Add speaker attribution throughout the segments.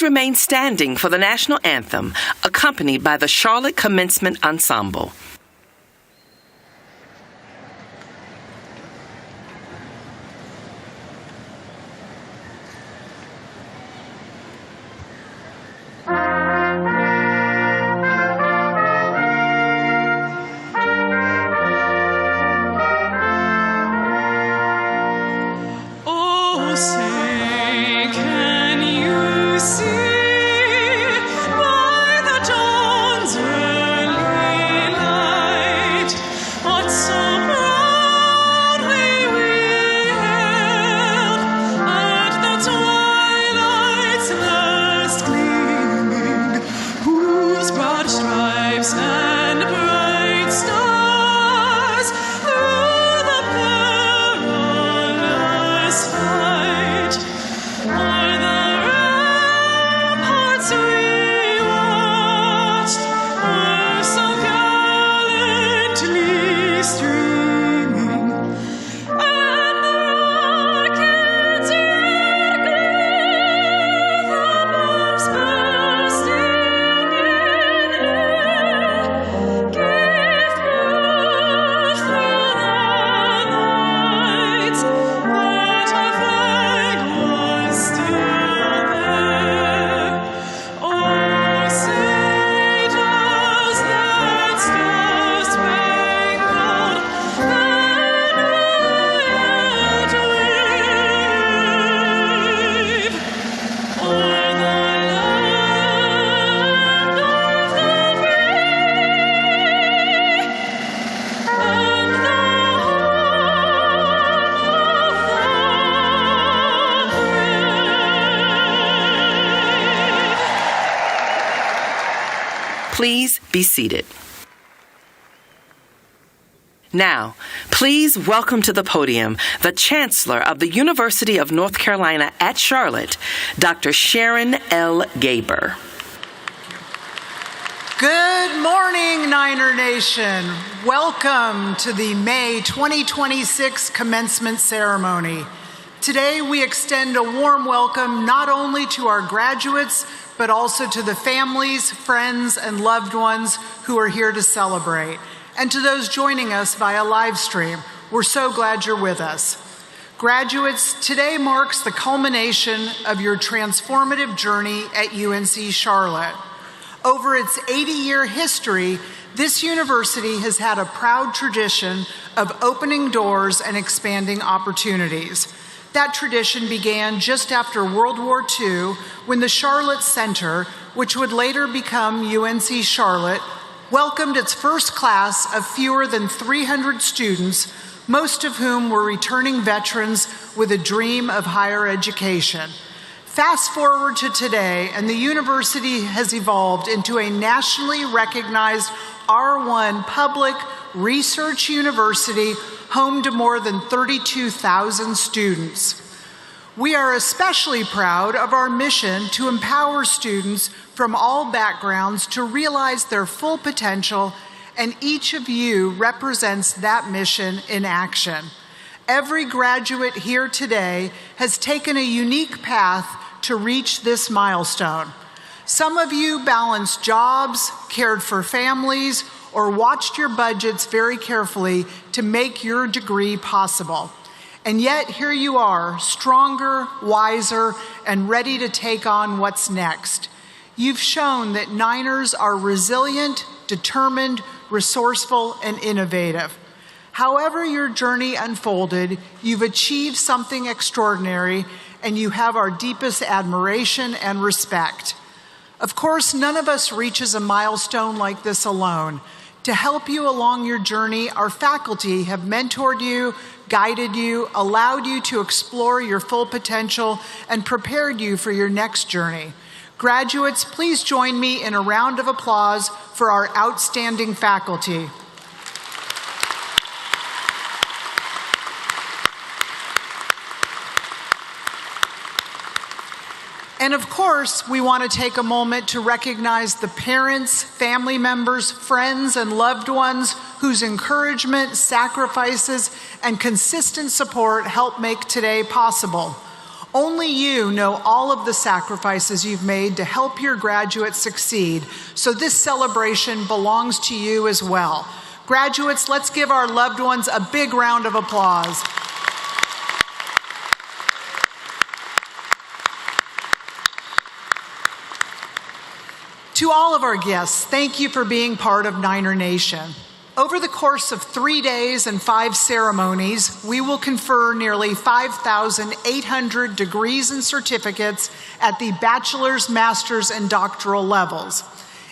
Speaker 1: Please remain standing for the national anthem, accompanied by the Charlotte Commencement Ensemble. Please be seated. Now, please welcome to the podium the Chancellor of the University of North Carolina at Charlotte, Dr. Sharon L. Gaber.
Speaker 2: Good morning, Niner Nation. Welcome to the May 2026 commencement ceremony. Today, we extend a warm welcome not only to our graduates, but also to the families, friends, and loved ones who are here to celebrate. And to those joining us via live stream, we're so glad you're with us. Graduates, today marks the culmination of your transformative journey at UNC Charlotte. Over its 80-year history, this university has had a proud tradition of opening doors and expanding opportunities. That tradition began just after World War II when the Charlotte Center, which would later become UNC Charlotte, welcomed its first class of fewer than 300 students, most of whom were returning veterans with a dream of higher education. Fast forward to today, and the university has evolved into a nationally recognized R1 public research university home to more than 32,000 students. We are especially proud of our mission to empower students from all backgrounds to realize their full potential, and each of you represents that mission in action. Every graduate here today has taken a unique path to reach this milestone. Some of you balanced jobs, cared for families, or watched your budgets very carefully to make your degree possible. And yet here you are, stronger, wiser, and ready to take on what's next. You've shown that Niners are resilient, determined, resourceful, and innovative. However your journey unfolded, you've achieved something extraordinary, and you have our deepest admiration and respect. Of course, none of us reaches a milestone like this alone. To help you along your journey, our faculty have mentored you, guided you, allowed you to explore your full potential, and prepared you for your next journey. Graduates, please join me in a round of applause for our outstanding faculty. And of course, we want to take a moment to recognize the parents, family members, friends, and loved ones whose encouragement, sacrifices, and consistent support help make today possible. Only you know all of the sacrifices you've made to help your graduates succeed, so this celebration belongs to you as well. Graduates, let's give our loved ones a big round of applause. To all of our guests, thank you for being part of Niner Nation. Over the course of 3 days and 5 ceremonies, we will confer nearly 5,800 degrees and certificates at the bachelor's, master's, and doctoral levels.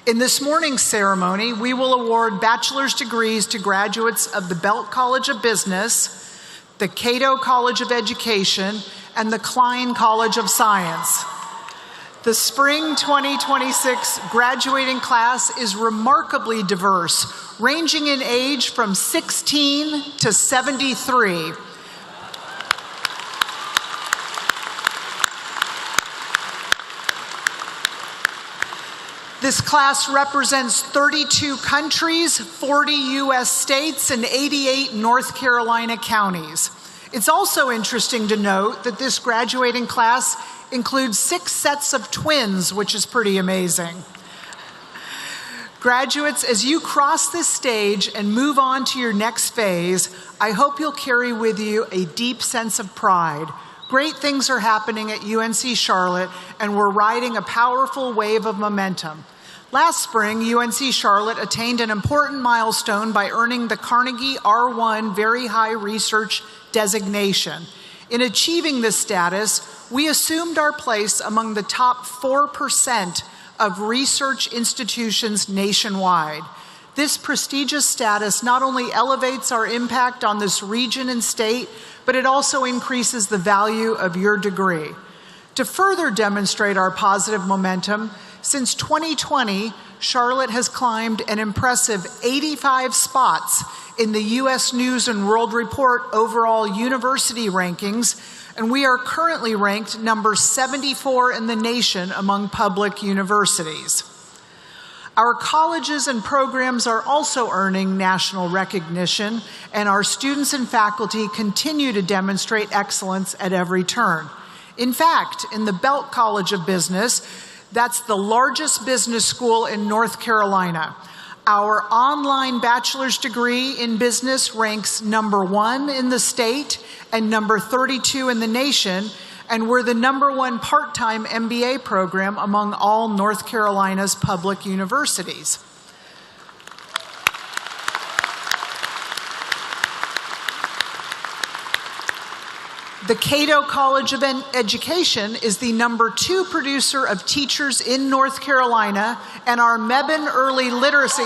Speaker 2: In this morning's ceremony, we will award bachelor's degrees to graduates of the Belk College of Business, the Cato College of Education, and the Klein College of Science. The spring 2026 graduating class is remarkably diverse, ranging in age from 16 to 73. This class represents 32 countries, 40 U.S. states, and 88 North Carolina counties. It's also interesting to note that this graduating class includes 6 sets of twins, which is pretty amazing. Graduates, as you cross this stage and move on to your next phase, I hope you'll carry with you a deep sense of pride. Great things are happening at UNC Charlotte, and we're riding a powerful wave of momentum. Last spring, UNC Charlotte attained an important milestone by earning the Carnegie R1 Very High Research designation. In achieving this status, we assumed our place among the top 4% of research institutions nationwide. This prestigious status not only elevates our impact on this region and state, but it also increases the value of your degree. To further demonstrate our positive momentum, since 2020, Charlotte has climbed an impressive 85 spots in the U.S. News and World Report overall university rankings, and we are currently ranked number 74 in the nation among public universities. Our colleges and programs are also earning national recognition, and our students and faculty continue to demonstrate excellence at every turn. In fact, in the Belk College of Business, that's the largest business school in North Carolina, our online bachelor's degree in business ranks number 1 in the state and number 32 in the nation, and we're the number 1 part-time MBA program among all North Carolina's public universities. The Cato College of Education is the number 2 producer of teachers in North Carolina, and our Mebane Early Literacy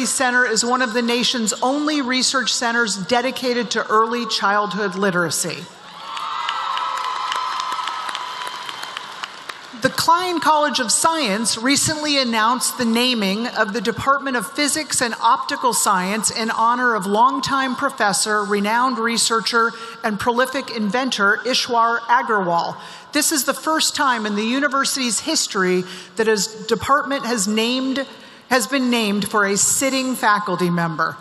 Speaker 2: Center is one of the nation's only research centers dedicated to early childhood literacy. The Klein College of Science recently announced the naming of the Department of Physics and Optical Science in honor of longtime professor, renowned researcher, and prolific inventor Ishwar Agarwal. This is the first time in the university's history that a department has been named for a sitting faculty member.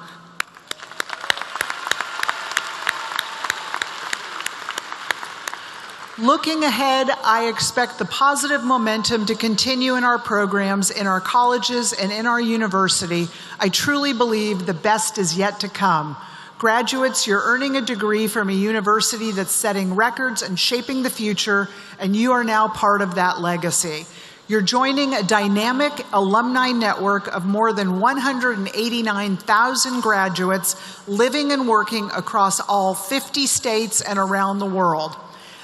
Speaker 2: Looking ahead, I expect the positive momentum to continue in our programs, in our colleges, and in our university. I truly believe the best is yet to come. Graduates, you're earning a degree from a university that's setting records and shaping the future, and you are now part of that legacy. You're joining a dynamic alumni network of more than 189,000 graduates living and working across all 50 states and around the world.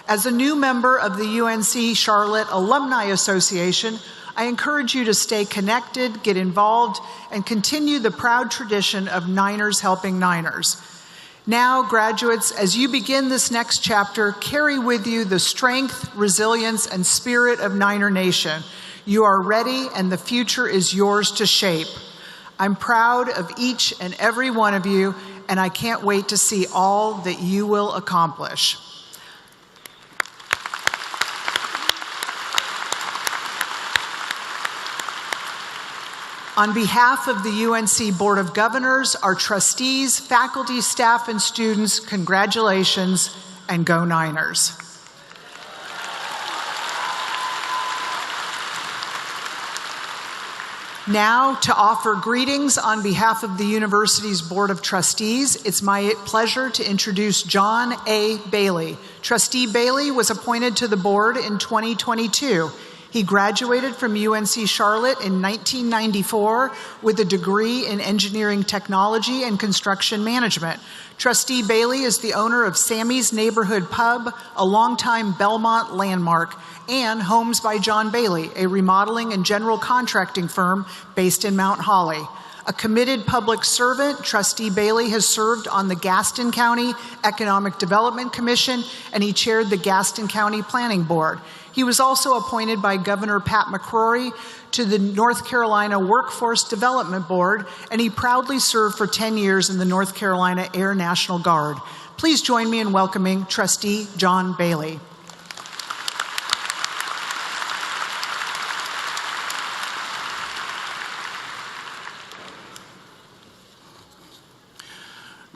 Speaker 2: As a new member of the UNC Charlotte Alumni Association, I encourage you to stay connected, get involved, and continue the proud tradition of Niners helping Niners. Now, graduates, as you begin this next chapter, carry with you the strength, resilience, and spirit of Niner Nation. You are ready, and the future is yours to shape. I'm proud of each and every one of you, and I can't wait to see all that you will accomplish. On behalf of the UNC Board of Governors, our trustees, faculty, staff, and students, congratulations and go Niners. Now, to offer greetings on behalf of the university's Board of Trustees, it's my pleasure to introduce John A. Bailey. Trustee Bailey was appointed to the board in 2022. He graduated from UNC Charlotte in 1994 with a degree in engineering technology and construction management. Trustee Bailey is the owner of Sammy's Neighborhood Pub, a longtime Belmont landmark, and Homes by John Bailey, a remodeling and general contracting firm based in Mount Holly. A committed public servant, Trustee Bailey has served on the Gaston County Economic Development Commission, and he chaired the Gaston County Planning Board. He was also appointed by Governor Pat McCrory to the North Carolina Workforce Development Board, and he proudly served for 10 years in the North Carolina Air National Guard. Please join me in welcoming Trustee John Bailey.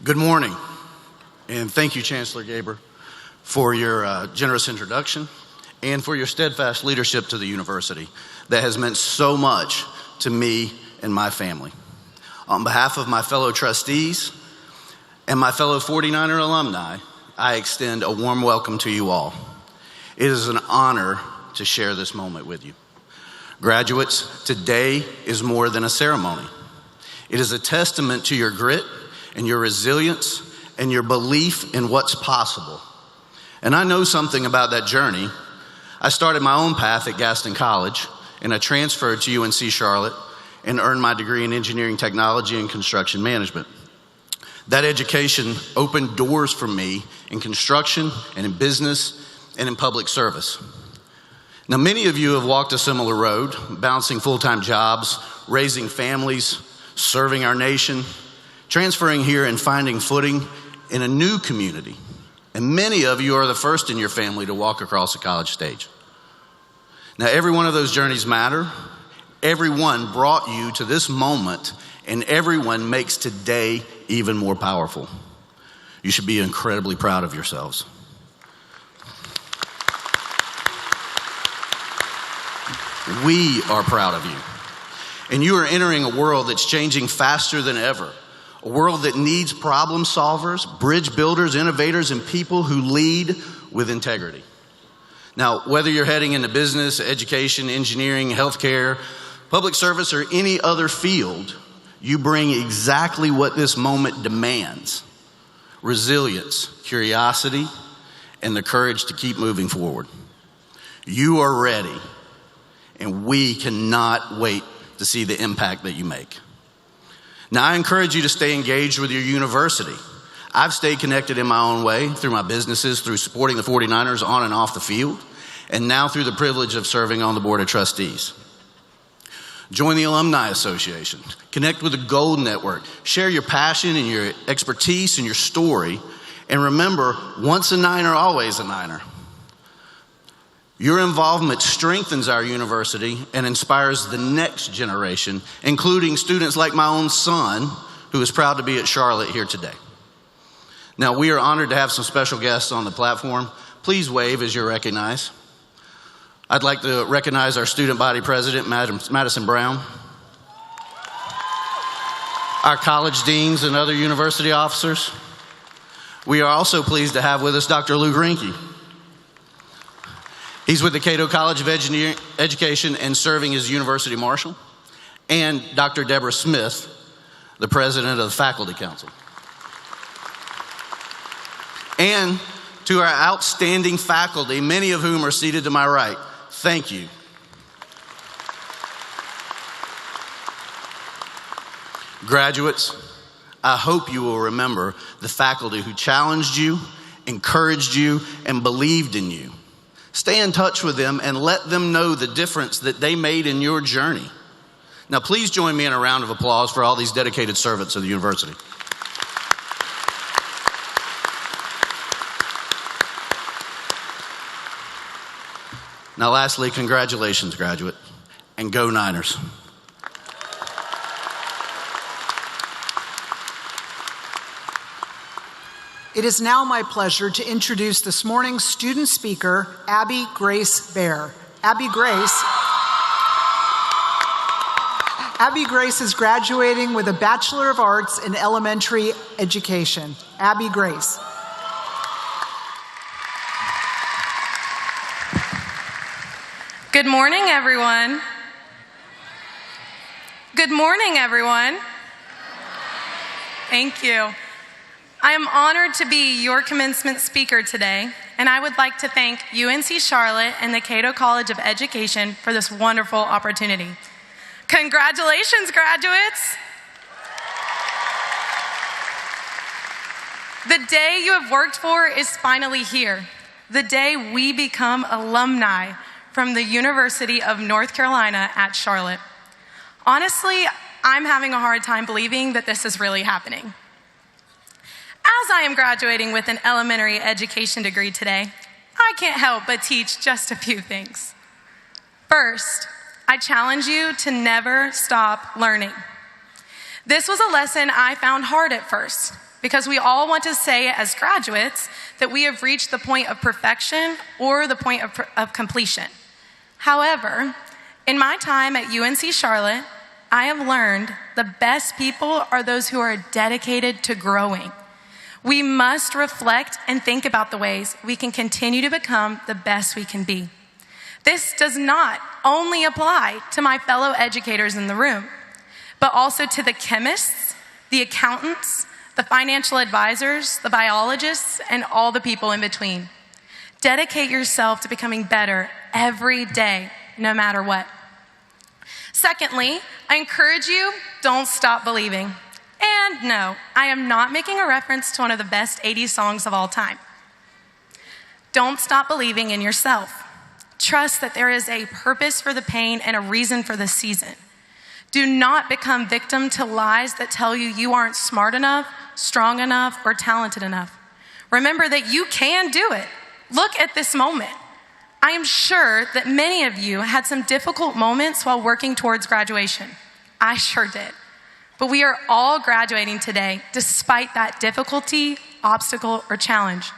Speaker 3: Good morning, and thank you, Chancellor Gaber, for your generous introduction and for your steadfast leadership to the university that has meant so much to me and my family. On behalf of my fellow trustees and my fellow 49er alumni, I extend a warm welcome to you all. It is an honor to share this moment with you. Graduates, today is more than a ceremony. It is a testament to your grit and your resilience and your belief in what's possible. And I know something about that journey. I started my own path at Gaston College, and I transferred to UNC Charlotte and earned my degree in engineering technology and construction management. That education opened doors for me in construction and in business and in public service. Now, many of you have walked a similar road, balancing full-time jobs, raising families, serving our nation, transferring here and finding footing in a new community. And many of you are the first in your family to walk across the college stage. Now, every one of those journeys matter. Everyone brought you to this moment, and everyone makes today even more powerful. You should be incredibly proud of yourselves. We are proud of you. And you are entering a world that's changing faster than ever. A world that needs problem solvers, bridge builders, innovators, and people who lead with integrity. Now, whether you're heading into business, education, engineering, healthcare, public service, or any other field, you bring exactly what this moment demands: resilience, curiosity, and the courage to keep moving forward. You are ready, and we cannot wait to see the impact that you make. Now, I encourage you to stay engaged with your university. I've stayed connected in my own way through my businesses, through supporting the 49ers on and off the field, and now through the privilege of serving on the Board of Trustees. Join the Alumni Association. Connect with the Gold Network. Share your passion and your expertise and your story. And remember, once a Niner, always a Niner. Your involvement strengthens our university and inspires the next generation, including students like my own son, who is proud to be at Charlotte here today. Now, we are honored to have some special guests on the platform. Please wave as you're recognized. I'd like to recognize our student body president, Madison Brown, our college deans and other university officers. We are also pleased to have with us Dr. Lou Grinke. He's with the Cato College of Education and serving as University Marshal, and Dr. Deborah Smith, the president of the Faculty Council. And to our outstanding faculty, many of whom are seated to my right, thank you. Graduates, I hope you will remember the faculty who challenged you, encouraged you, and believed in you. Stay in touch with them and let them know the difference that they made in your journey. Now, please join me in a round of applause for all these dedicated servants of the university. Now, lastly, congratulations, graduate, and go Niners.
Speaker 2: It is now my pleasure to introduce this morning's student speaker, Abby Grace Bear. Abby Grace is graduating with a Bachelor of Arts in Elementary Education. Abby Grace.
Speaker 4: Good morning, everyone. Good morning, everyone. Thank you. I am honored to be your commencement speaker today, and I would like to thank UNC Charlotte and the Cato College of Education for this wonderful opportunity. Congratulations, graduates! The day you have worked for is finally here. The day we become alumni from the University of North Carolina at Charlotte. Honestly, I'm having a hard time believing that this is really happening. As I am graduating with an elementary education degree today, I can't help but teach just a few things. First, I challenge you to never stop learning. This was a lesson I found hard at first, because we all want to say as graduates that we have reached the point of perfection or the point of completion. However, in my time at UNC Charlotte, I have learned the best people are those who are dedicated to growing. We must reflect and think about the ways we can continue to become the best we can be. This does not only apply to my fellow educators in the room, but also to the chemists, the accountants, the financial advisors, the biologists, and all the people in between. Dedicate yourself to becoming better every day, no matter what. Secondly, I encourage you, don't stop believing. And no, I am not making a reference to one of the best 80s songs of all time. Don't stop believing in yourself. Trust that there is a purpose for the pain and a reason for the season. Do not become victim to lies that tell you you aren't smart enough, strong enough, or talented enough. Remember that you can do it. Look at this moment. I am sure that many of you had some difficult moments while working towards graduation. I sure did. But we are all graduating today despite that difficulty, obstacle, or challenge.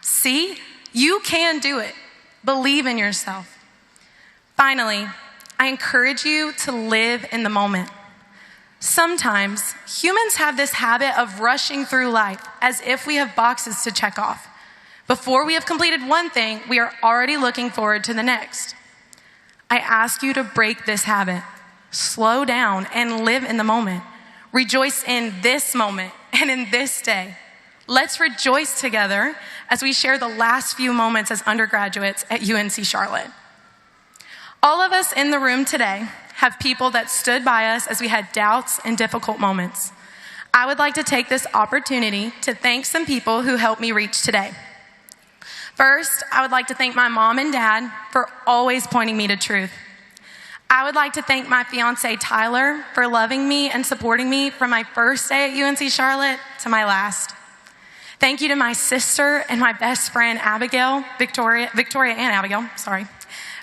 Speaker 4: See, you can do it. Believe in yourself. Finally, I encourage you to live in the moment. Sometimes humans have this habit of rushing through life as if we have boxes to check off. Before we have completed one thing, we are already looking forward to the next. I ask you to break this habit. Slow down and live in the moment. Rejoice in this moment and in this day. Let's rejoice together as we share the last few moments as undergraduates at UNC Charlotte. All of us in the room today have people that stood by us as we had doubts and difficult moments. I would like to take this opportunity to thank some people who helped me reach today. First, I would like to thank my mom and dad for always pointing me to truth. I would like to thank my fiance, Tyler, for loving me and supporting me from my first day at UNC Charlotte to my last. Thank you to my sister and my best friend, Victoria and Abigail,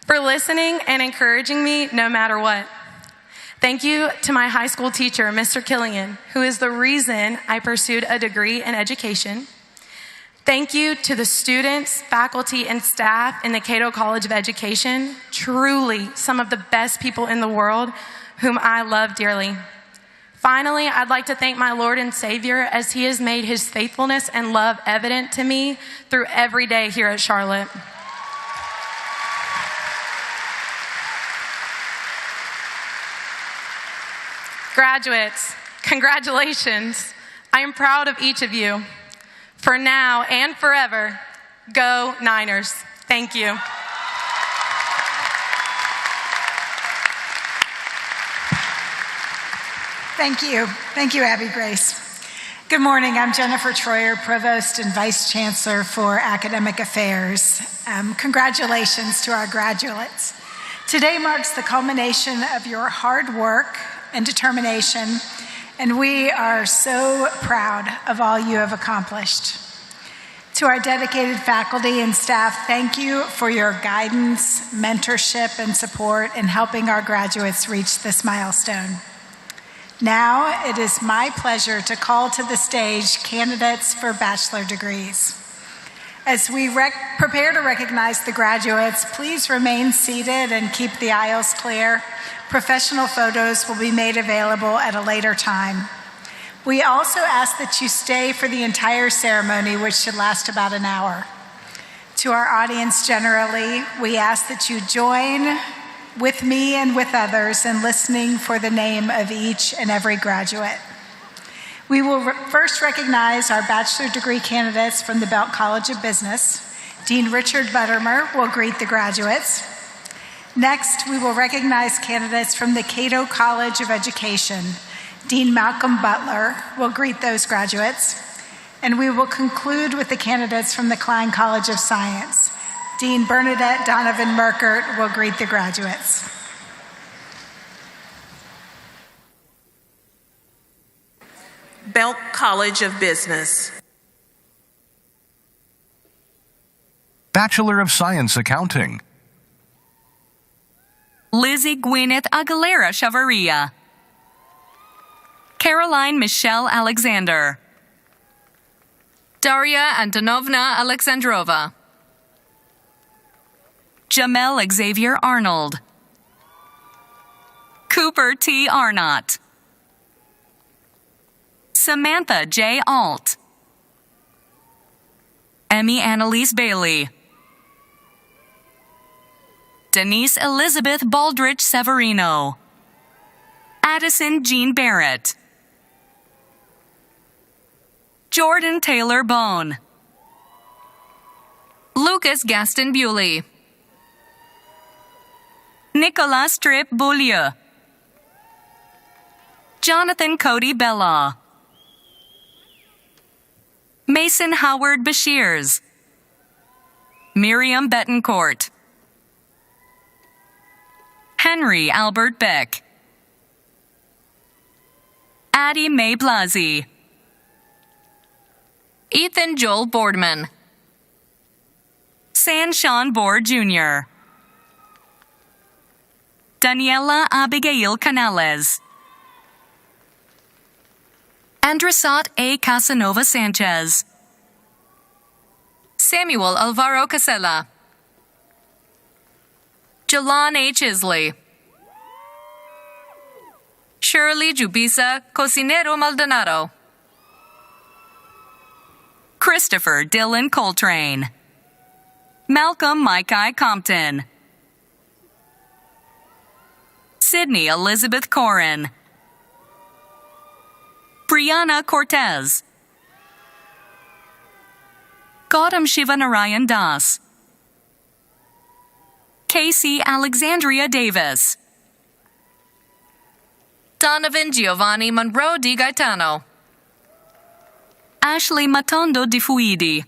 Speaker 4: for listening and encouraging me no matter what. Thank you to my high school teacher, Mr. Killian, who is the reason I pursued a degree in education. Thank you to the students, faculty, and staff in the Cato College of Education, truly some of the best people in the world whom I love dearly. Finally, I'd like to thank my Lord and Savior as He has made His faithfulness and love evident to me through every day here at Charlotte. Graduates, congratulations. I am proud of each of you. For now and forever, go Niners. Thank you.
Speaker 5: Thank you. Thank you, Abby Grace. Good morning. I'm Jennifer Troyer, Provost and Vice Chancellor for Academic Affairs. Congratulations to our graduates. Today marks the culmination of your hard work and determination, and we are so proud of all you have accomplished. To our dedicated faculty and staff, thank you for your guidance, mentorship, and support in helping our graduates reach this milestone. Now it is my pleasure to call to the stage candidates for bachelor degrees. As we prepare to recognize the graduates, please remain seated and keep the aisles clear. Professional photos will be made available at a later time. We also ask that you stay for the entire ceremony, which should last about an hour. To our audience generally, we ask that you join with me and with others in listening for the name of each and every graduate. We will first recognize our bachelor degree candidates from the Belk College of Business. Dean Richard Buttermer will greet the graduates. Next, we will recognize candidates from the Cato College of Education. Dean Malcolm Butler will greet those graduates. And we will conclude with the candidates from the Klein College of Science. Dean Bernadette Donovan Merkert will greet the graduates.
Speaker 6: Belk College of Business.
Speaker 7: Bachelor of Science Accounting.
Speaker 8: Lizzie Gwyneth Aguilera Chavarria. Caroline Michelle Alexander. Daria Antonovna Alexandrova. Jamel Xavier Arnold. Cooper T. Arnott. Samantha J. Alt. Emmy Annalise Bailey. Denise Elizabeth Baldrich Severino. Addison Jean Barrett. Jordan Taylor Bone. Lucas Gaston Bewley. Nicolas Tripp Beaulieu. Jonathan Cody Bella. Mason Howard Bashirs. Miriam Betancourt. Henry Albert Beck. Addie Mae Blasi. Ethan Joel Boardman. Sanshawn Board Jr. Daniela Abigail Canales. Andresat A. Casanova Sanchez. Samuel Alvaro Casella. Jalan H. Isley. Shirley Jubisa Cocinero Maldonado. Christopher Dylan Coltrane. Malcolm Micah Compton. Sydney Elizabeth Corin. Brianna Cortez. Gautam Shivanarayan Das. Casey Alexandria Davis. Donovan Giovanni Monroe Di Gaetano. Ashley Matondo Di Fuidi.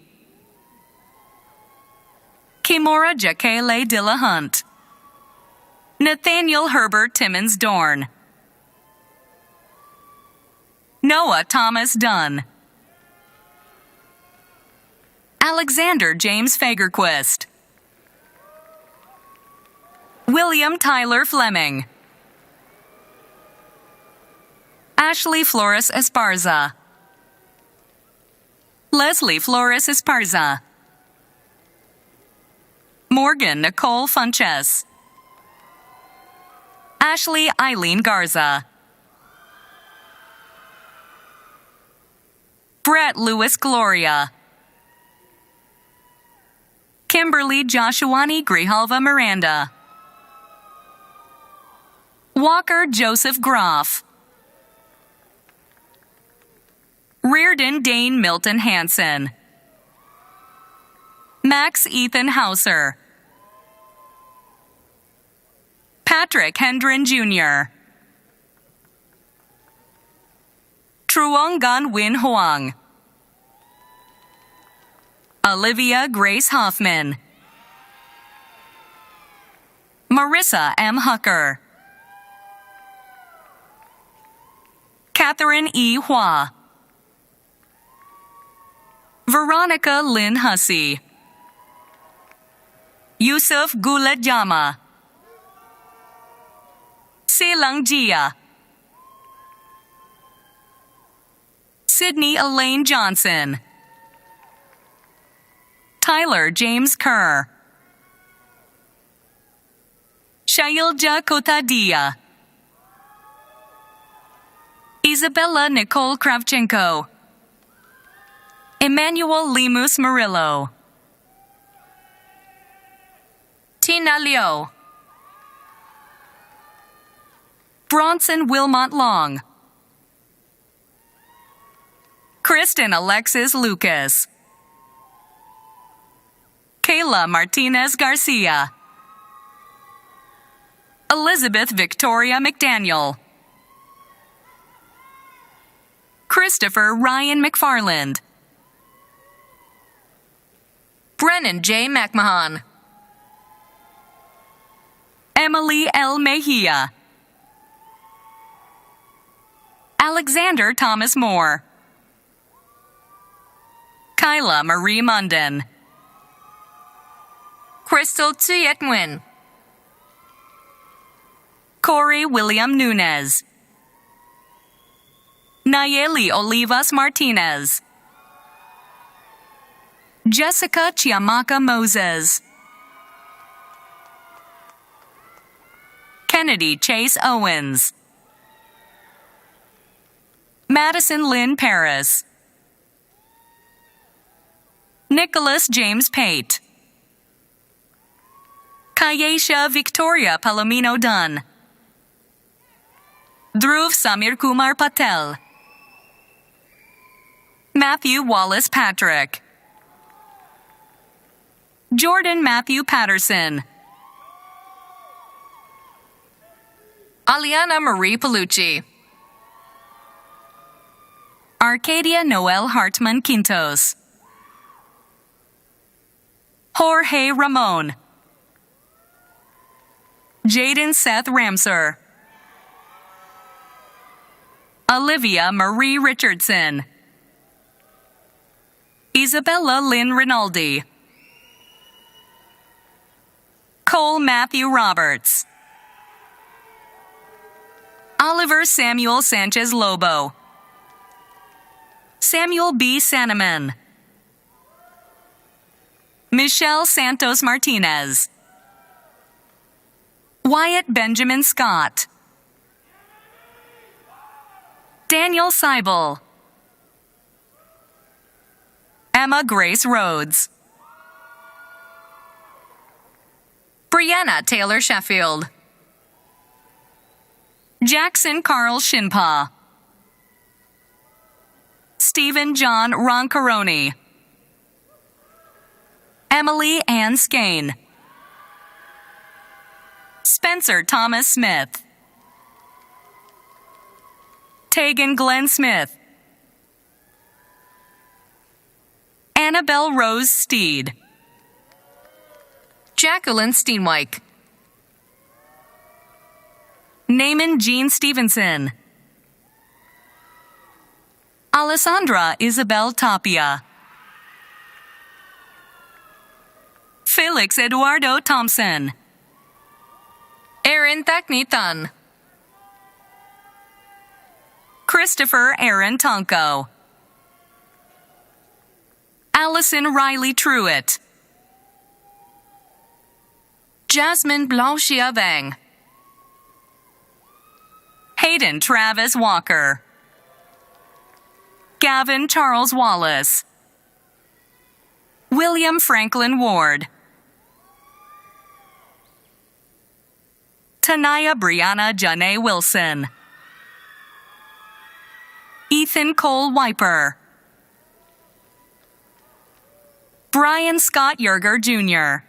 Speaker 8: Kimora Jakele De La Hunt. Nathaniel Herbert Timmons Dorn. Noah Thomas Dunn. Alexander James Fagerquist. William Tyler Fleming. Ashley Flores Esparza. Leslie Flores Esparza. Morgan Nicole Funches. Ashley Eileen Garza. Brett Lewis Gloria. Kimberly Joshuani Grijalva Miranda. Walker Joseph Groff. Reardon Dane Milton Hansen. Max Ethan Hauser. Patrick Hendren Jr. Truong Win Huang. Olivia Grace Hoffman. Marissa M. Hucker. Catherine E. Hua. Veronica Lynn Hussey. Yusuf Gulet Jama. Selang Jia. Sydney Elaine Johnson. Tyler James Kerr. Shailja Kotadia. Isabella Nicole Kravchenko. Emmanuel Lemus Murillo. Tina Liu. Bronson Wilmot Long. Kristen Alexis Lucas. Kayla Martinez Garcia. Elizabeth Victoria McDaniel. Christopher Ryan McFarland. Brennan J. McMahon. Emily L. Mejia. Alexander Thomas Moore. Kyla Marie Munden. Crystal Tuyet Nguyen. Corey William Nunez. Nayeli Olivas Martinez. Jessica Chiamaka Moses. Kennedy Chase Owens. Madison Lynn Paris. Nicholas James Pate. Kayesha Victoria Palomino Dunn. Dhruv Samir Kumar Patel. Matthew Wallace Patrick. Jordan Matthew Patterson. Aliana Marie Palucci. Arcadia Noel Hartman Quintos. Jorge Ramon. Jaden Seth Ramser. Olivia Marie Richardson. Isabella Lynn Rinaldi. Cole Matthew Roberts. Oliver Samuel Sanchez Lobo. Samuel B. Sanneman. Michelle Santos Martinez. Wyatt Benjamin Scott. Daniel Seibel. Emma Grace Rhodes. Brianna Taylor Sheffield. Jackson Carl Shinpa. Stephen John Roncaroni. Emily Ann Skane. Spencer Thomas Smith. Tegan Glenn Smith. Annabelle Rose Steed. Jacqueline Steenwyk. Naaman Jean Stevenson. Alessandra Isabel Tapia. Felix Eduardo Thompson. Aaron Thaknitan. Christopher Aaron Tonko. Allison Riley Truitt. Jasmine Blanchia Vang. Hayden Travis Walker. Gavin Charles Wallace. William Franklin Ward. Tanaya Brianna Janae Wilson. Ethan Cole Wiper. Brian Scott Yerger Jr.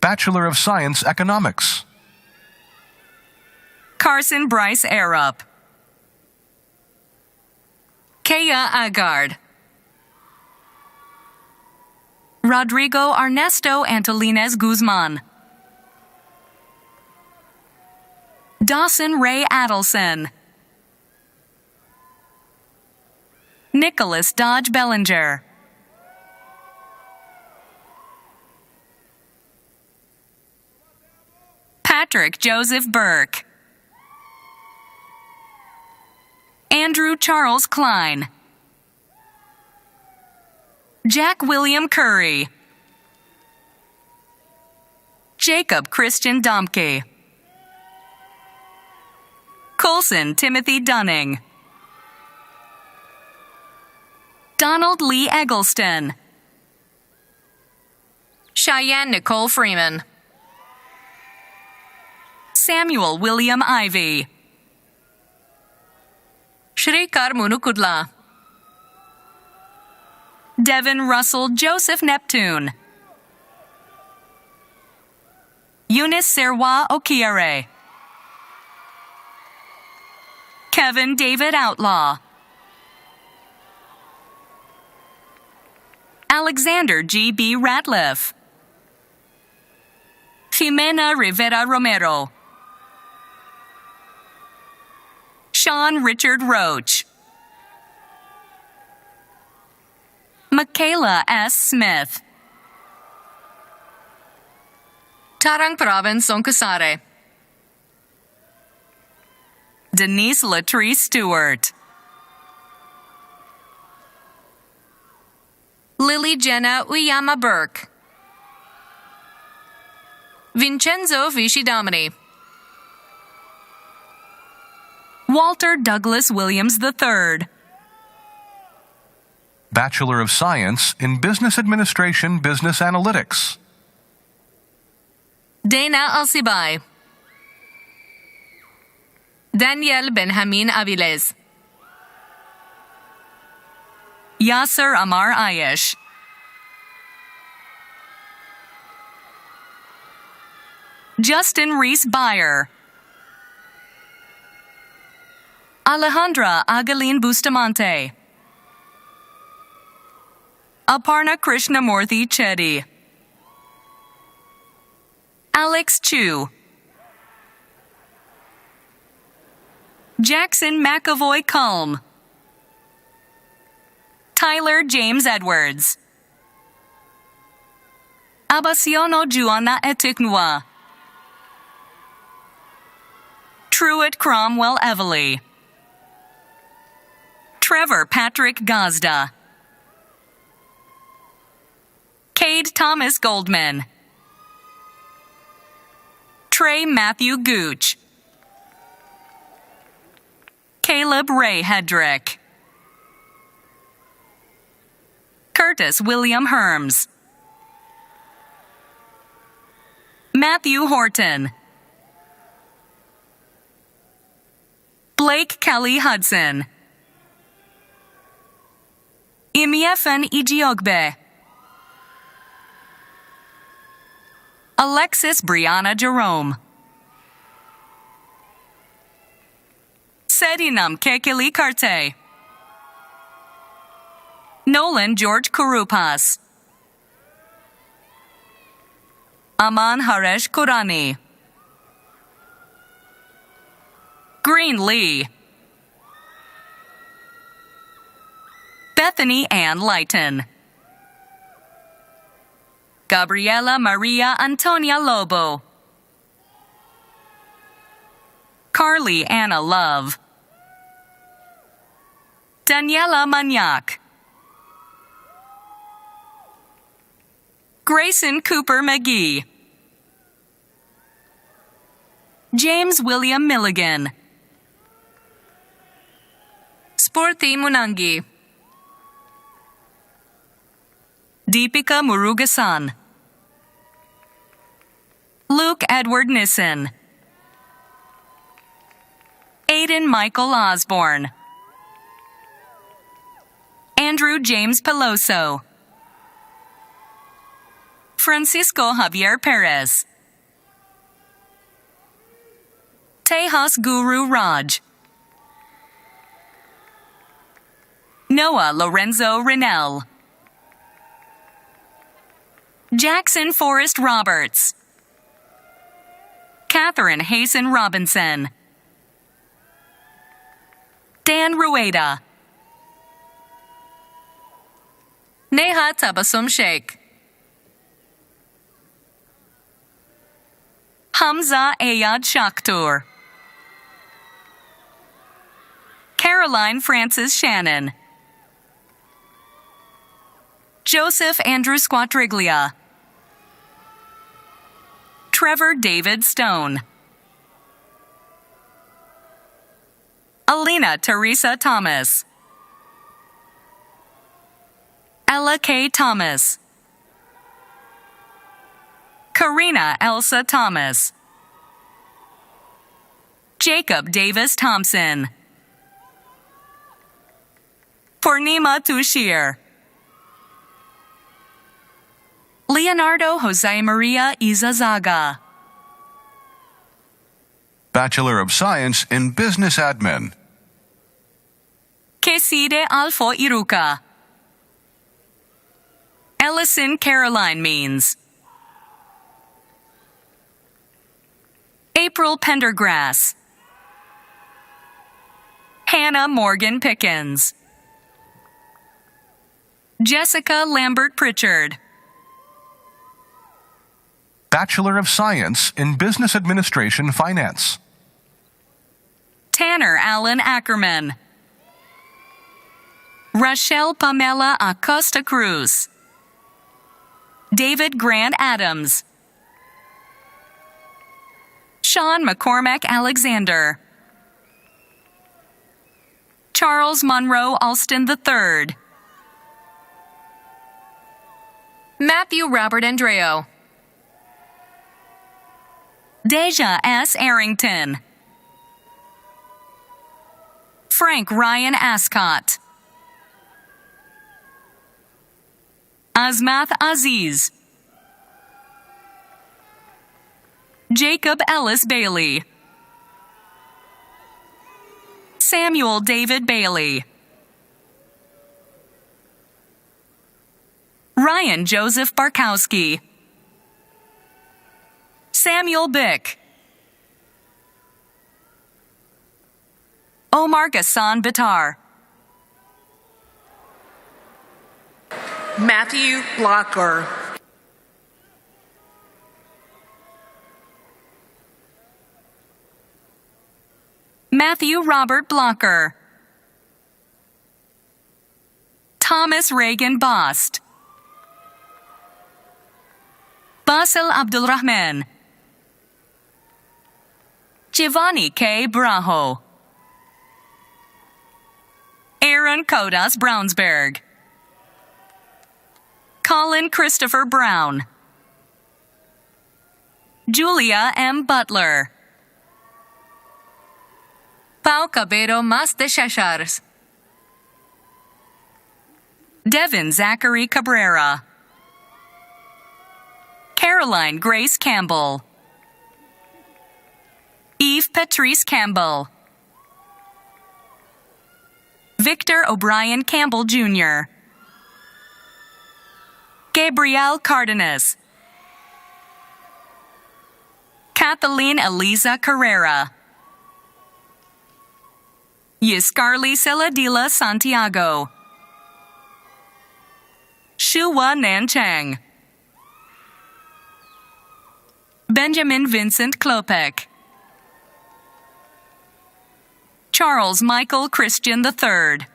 Speaker 7: Bachelor of Science Economics.
Speaker 8: Carson Bryce Arup. Kaya Agard. Rodrigo Ernesto Antolines Guzman. Dawson Ray Adelson. Nicholas Dodge Bellinger. Patrick Joseph Burke. Andrew Charles Klein, Jack William Curry, Jacob Christian Domke, Colson Timothy Dunning, Donald Lee Eggleston,
Speaker 9: Cheyenne Nicole Freeman,
Speaker 8: Samuel William Ivy,
Speaker 9: Shrikar Munukudla,
Speaker 8: Devin Russell Joseph Neptune, Eunice Serwa Okiare, Kevin David Outlaw, Alexander G.B. Ratliff, Jimena Rivera Romero, Sean Richard Roach, Michaela S. Smith,
Speaker 9: Tarang Province Sonkasare,
Speaker 8: Denise Latree Stewart,
Speaker 9: Lily Jenna Uyama Burke, Vincenzo Vishidomini,
Speaker 8: Walter Douglas Williams III,
Speaker 7: Bachelor of Science in Business Administration, Business Analytics.
Speaker 9: Dana Alcibai, Daniel Benjamin Aviles,
Speaker 8: Yasser Amar Ayesh, Justin Reese Byer, Alejandra Agalin Bustamante, Aparna Krishnamurthy Chetty, Alex Chu, Jackson McAvoy Culm, Tyler James Edwards, Abasiono Juana Etiknua, Truett Cromwell Everly, Trevor Patrick Gazda, Cade Thomas Goldman, Trey Matthew Gooch, Caleb Ray Hedrick, Curtis William Herms, Matthew Horton, Blake Kelly Hudson, Imiefen Ijiogbe, Alexis Brianna Jerome, Sedinam Kekili Karte, Nolan George Kurupas, Aman Haresh Kurani, Green Lee, Bethany Ann Lighton, Gabriela Maria Antonia Lobo, Carly Anna Love, Daniela Maniak, Grayson Cooper McGee, James William Milligan,
Speaker 9: Sporty Munangi,
Speaker 8: Deepika Murugasan, Luke Edward Nissen, Aiden Michael Osborne, Andrew James Peloso, Francisco Javier Perez, Tejas Guru Raj, Noah Lorenzo Rinell, Jackson Forrest Roberts, Catherine Hazen Robinson, Dan Rueda,
Speaker 9: Neha Tabassum Sheikh,
Speaker 8: Hamza Ayad Shakhtur, Kara Caroline Francis Shannon. Joseph Andrew Squatriglia. Trevor David Stone. Alina Teresa Thomas. Ella K. Thomas. Karina Elsa Thomas. Jacob Davis Thompson. Purnima Tushir. Leonardo Jose Maria Izazaga.
Speaker 7: Bachelor of Science in Business Admin.
Speaker 8: Keside Alfo Iruka. Ellison Caroline Means. April Pendergrass. Hannah Morgan Pickens. Jessica Lambert Pritchard.
Speaker 7: Bachelor of Science in Business Administration Finance.
Speaker 8: Tanner Allen Ackerman. Rachel Pamela Acosta Cruz. David Grant Adams. Sean McCormack Alexander. Charles Monroe Alston III.
Speaker 9: Matthew Robert Andreo.
Speaker 8: Deja S. Arrington. Frank Ryan Ascott. Azmath Aziz. Jacob Ellis Bailey. Samuel David Bailey. Ryan Joseph Barkowski. Samuel Bick. Omar Gassan Bitar.
Speaker 6: Matthew Blocker.
Speaker 8: Matthew Robert Blocker. Thomas Reagan Bost. Basil Abdulrahman. Giovanni K. Brajo. Aaron Kodas Brownsberg. Colin Christopher Brown. Julia M. Butler.
Speaker 9: Pau Cabero Mas de Chachars.
Speaker 8: Devin Zachary Cabrera. Caroline Grace Campbell. Eve Patrice Campbell. Victor O'Brien Campbell Jr. Gabrielle Cardenas. Kathleen Eliza Carrera. Yiscarly Celadila Santiago. Shua Nanchang. Benjamin Vincent Klopek. Charles Michael Christian III.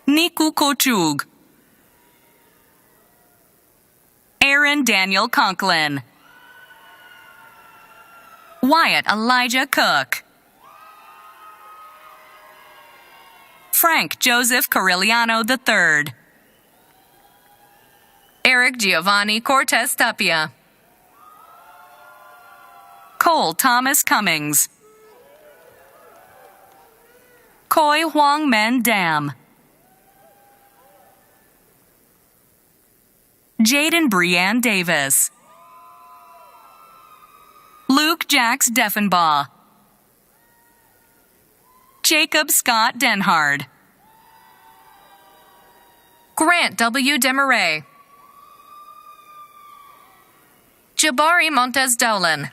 Speaker 8: Niku Kochug. Aaron Daniel Conklin. Wyatt Elijah Cook. Frank Joseph Corelliano III.
Speaker 9: Eric Giovanni Cortez Tapia.
Speaker 8: Cole Thomas Cummings. Koi Huang Men Dam. Jaden Brianne Davis. Luke Jax Deffenbaugh. Jacob Scott Denhard.
Speaker 9: Grant W. Demaray. Jabari Montez Dolan.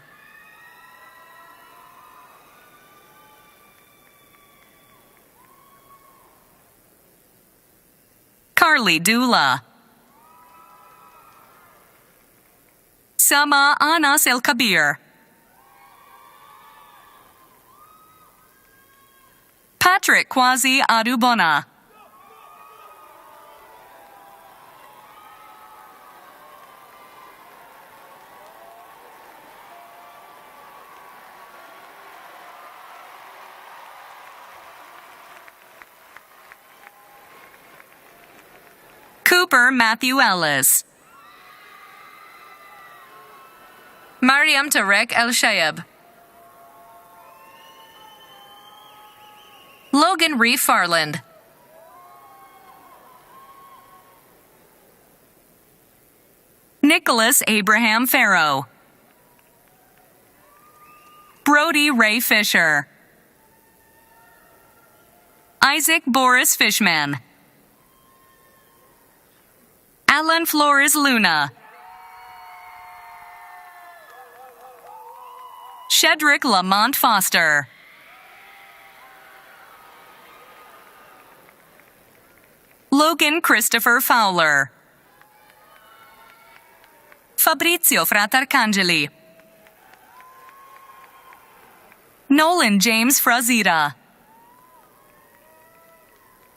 Speaker 8: Carly Dula. Sama Anas El Kabir. Patrick Kwasi Adubona. Cooper Matthew Ellis.
Speaker 9: Mariam Tarek El Shayab. Logan Reef Farland.
Speaker 8: Nicholas Abraham Farrow. Brody Ray Fisher. Isaac Boris Fishman. Alan Flores Luna. Shedrick Lamont Foster. Logan Christopher Fowler. Fabrizio Fratarcangeli. Nolan James Frazita.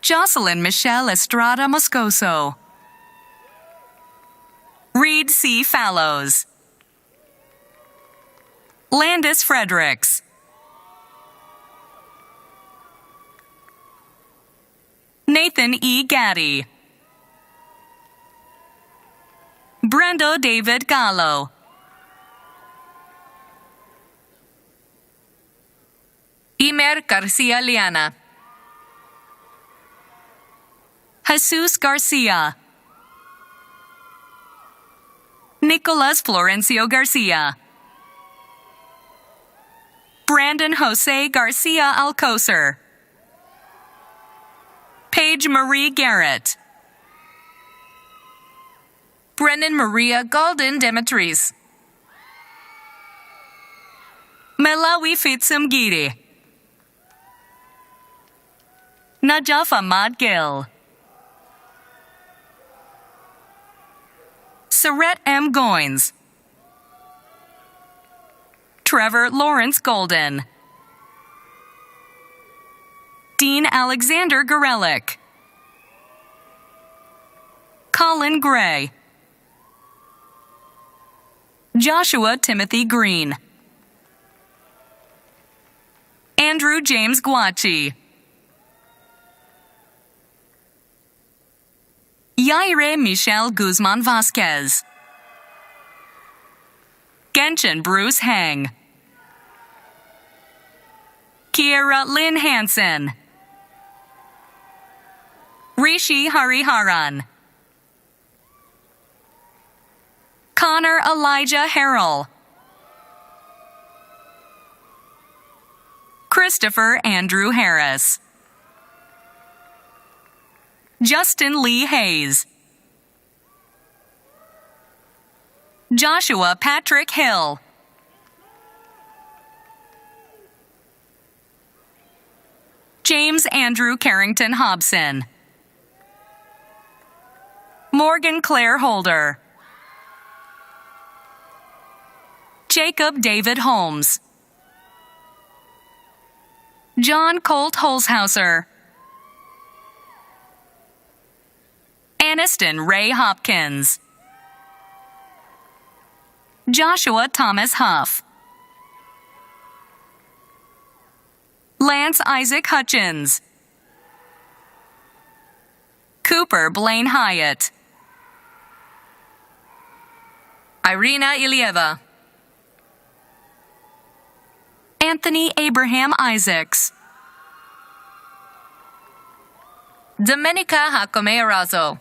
Speaker 8: Jocelyn Michelle Estrada Moscoso. Reed C. Fallows. Landis Fredericks. Nathan E. Gaddy. Brendo David Gallo.
Speaker 9: Imer Garcia Liana.
Speaker 8: Jesus Garcia. Nicolas Florencio Garcia. Brandon Jose Garcia Alcocer. Paige Marie Garrett.
Speaker 9: Brennan Maria Golden Demetris.
Speaker 8: Melawi Fitsum Giri. Najaf Ahmad Gill. Saret M. Goins. Trevor Lawrence Golden. Dean Alexander Gorelick. Colin Gray. Joshua Timothy Green. Andrew James Guachi. Yaire Michelle Guzman Vasquez. Genshin Bruce Hang. Kiera Lynn Hansen. Rishi Hariharan. Connor Elijah Harrell. Christopher Andrew Harris. Justin Lee Hayes. Joshua Patrick Hill. James Andrew Carrington Hobson. Morgan Claire Holder. Jacob David Holmes. John Colt Holzhauser. Aniston Ray Hopkins. Joshua Thomas Huff. Lance Isaac Hutchins. Cooper Blaine Hyatt.
Speaker 9: Irina Ilieva.
Speaker 8: Anthony Abraham Isaacs.
Speaker 9: Domenica Jacome Arazo.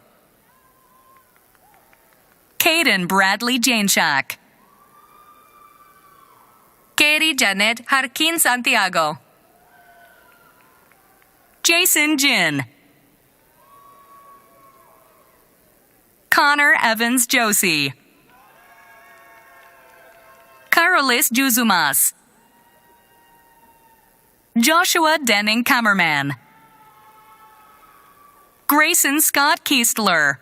Speaker 8: Caden Bradley Janeshak.
Speaker 9: Katie Janet Harkin Santiago.
Speaker 8: Jason Jin. Connor Evans Josie. Carolis Juzumas. Joshua Denning Kammerman. Grayson Scott Keistler.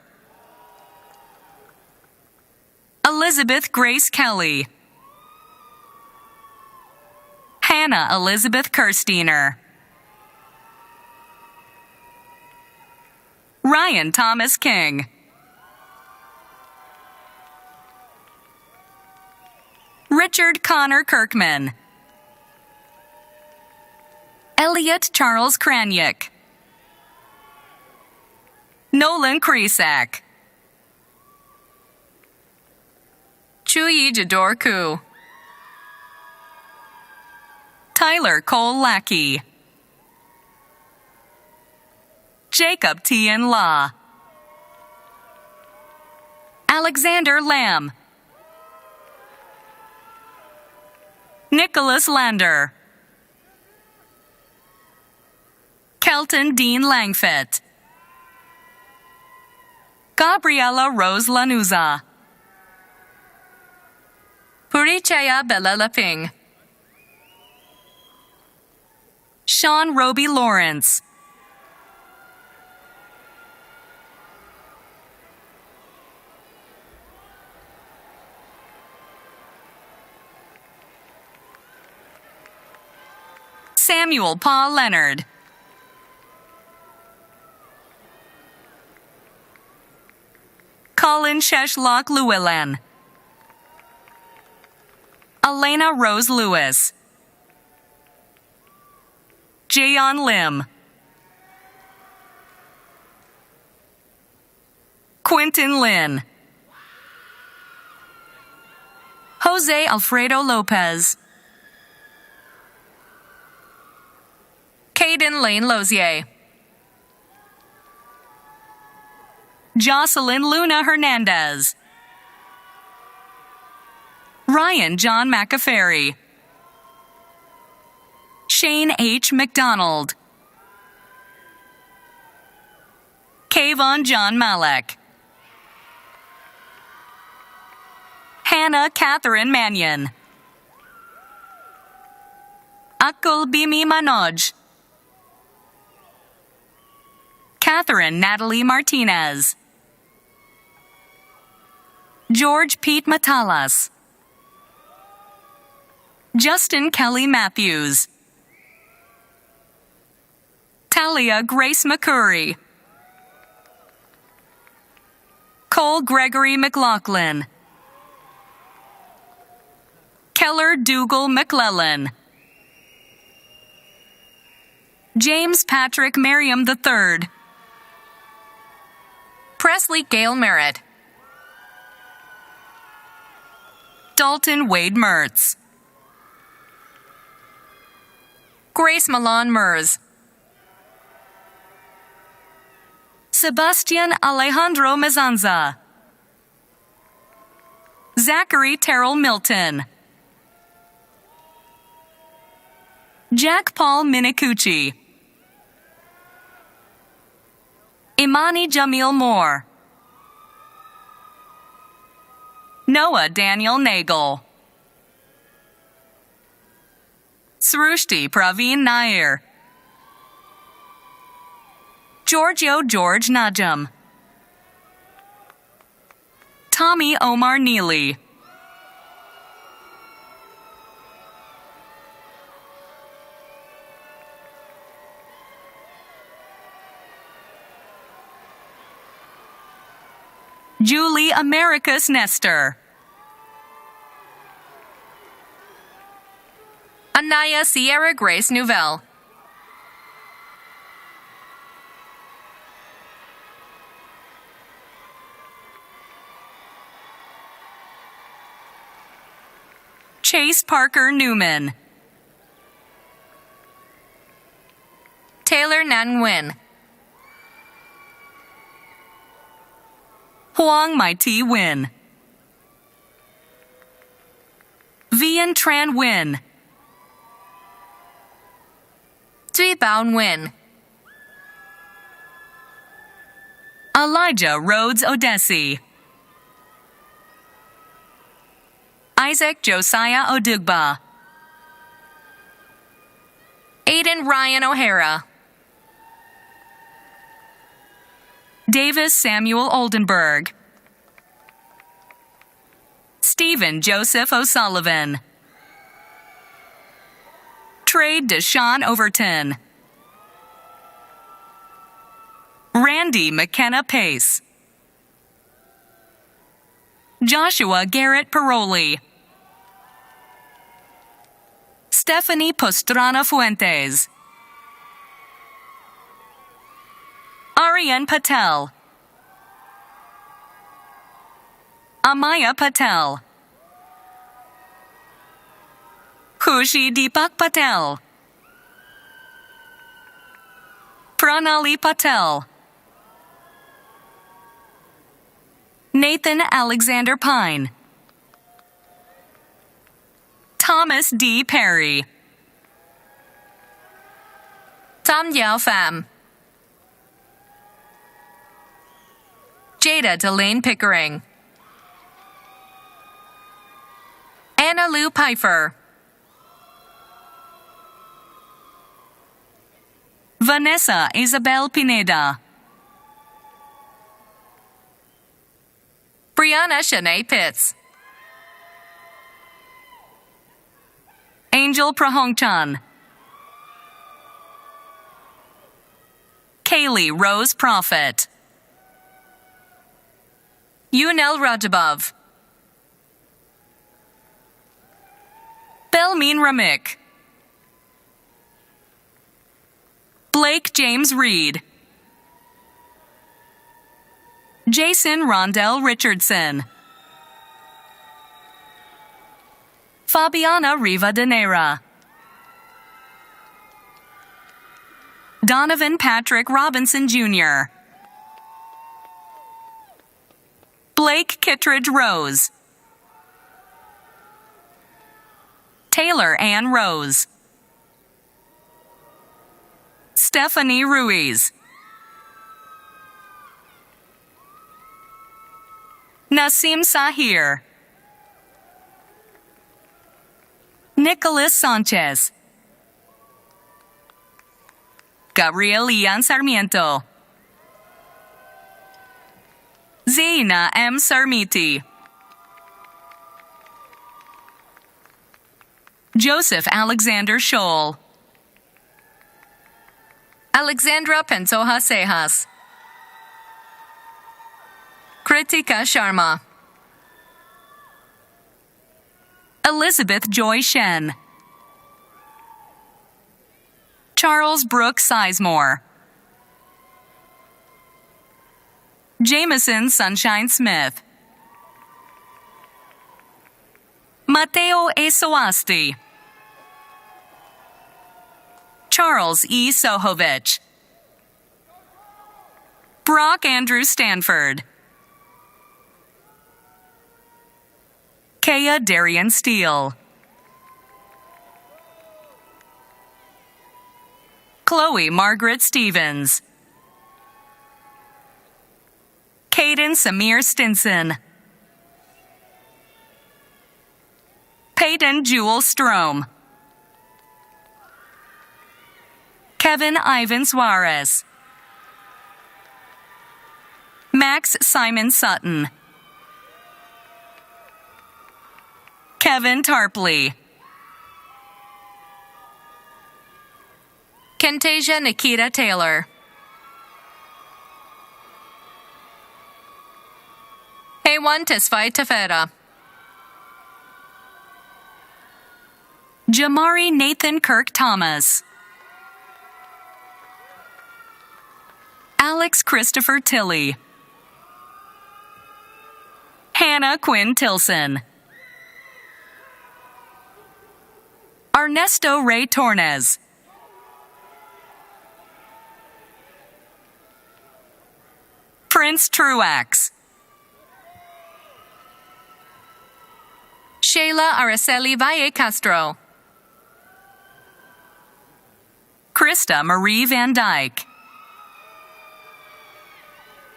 Speaker 8: Elizabeth Grace Kelly. Hannah Elizabeth Kirsteiner. Ryan Thomas King. Richard Connor Kirkman. Elliot Charles Kraniak. Nolan Kresak. Chuyi Jador Koo. Tyler Cole Lackey. Jacob Tien La. Alexander Lamb. Nicholas Lander. Kelton Dean Langfett. Gabriela Rose Lanuza.
Speaker 9: Purichaya Bella Laping.
Speaker 8: Sean Roby Lawrence. Samuel Paul Leonard. Colin Sheshlock Llewellyn. Elena Rose Lewis. Jayon Lim. Quentin Lin. Jose Alfredo Lopez.
Speaker 9: Caden Lane Lozier.
Speaker 8: Jocelyn Luna Hernandez. Ryan John McAferry. Shane H. McDonald. Kayvon John Malek. Hannah Catherine Mannion. Akul Bimi Manoj. Catherine Natalie Martinez. George Pete Matalas. Justin Kelly Matthews. Talia Grace McCurry. Cole Gregory McLaughlin. Keller Dougal McClellan. James Patrick Merriam III.
Speaker 9: Presley Gale Merritt.
Speaker 8: Dalton Wade Mertz.
Speaker 9: Grace Milan Mers.
Speaker 8: Sebastian Alejandro Mezanza. Zachary Terrell Milton. Jack Paul Minicucci. Imani Jamil Moore. Noah Daniel Nagel. Srushti Praveen Nair. Giorgio George Najam. Tommy Omar Neely. Julie Americus Nestor.
Speaker 9: Anaya Sierra Grace Nouvelle.
Speaker 8: Chase Parker Newman.
Speaker 9: Taylor Nan Nguyen.
Speaker 8: Huang Mai Ti Win. Vian Tran Win.
Speaker 9: Thuy Bao Nguyen.
Speaker 8: Elijah Rhodes Odesi. Isaac Josiah Odugba.
Speaker 9: Aiden Ryan O'Hara.
Speaker 8: Davis Samuel Oldenburg. Stephen Joseph O'Sullivan. Trey Deshaun Overton. Rand Andy McKenna Pace, Joshua Garrett Paroli, Stephanie Pastrana Fuentes, Aryan Patel, Amaya Patel, Khushi Deepak Patel, Pranali Patel, Nathan Alexander Pine, Thomas D. Perry,
Speaker 9: Tom Yao Pham, Jada Delane Pickering, Anna Lou Pfeiffer,
Speaker 8: Vanessa Isabel Pineda,
Speaker 9: Brianna Shanae Pitts,
Speaker 8: Angel Prahongchan, Kaylee Rose Prophet,
Speaker 9: Yunel Rajabov,
Speaker 8: Belmin Ramik, Blake James Reed, Jason Rondell Richardson, Fabiana Rivadeneira, Donovan Patrick Robinson Jr., Blake Kittredge Rose, Taylor Ann Rose, Stephanie Ruiz, Nasim Sahir, Nicholas Sanchez, Gabriel Ian Sarmiento, Zaina M. Sarmiti, Joseph Alexander Scholl,
Speaker 9: Alexandra Pentoja Sejas, Kritika Sharma,
Speaker 8: Elizabeth Joy Shen, Charles Brooks Sizemore, Jameson Sunshine Smith, Mateo Esoasti, Charles E. Sohovich, Brock Andrew Stanford, Kaya Darian Steele, Chloe Margaret Stevens, Caden Samir Stinson, Peyton Jewel Strom, Kevin Ivan Suarez, Max Simon Sutton, Kevin Tarpley,
Speaker 9: Kentasia Nikita Taylor, Heywan Tesfai Tefera,
Speaker 8: Jamari Nathan Kirk Thomas, Alex Christopher Tilley, Hannah Quinn Tilson, Ernesto Ray Tornes, Prince Truax,
Speaker 9: Shayla Araceli Valle Castro,
Speaker 8: Krista Marie Van Dyke,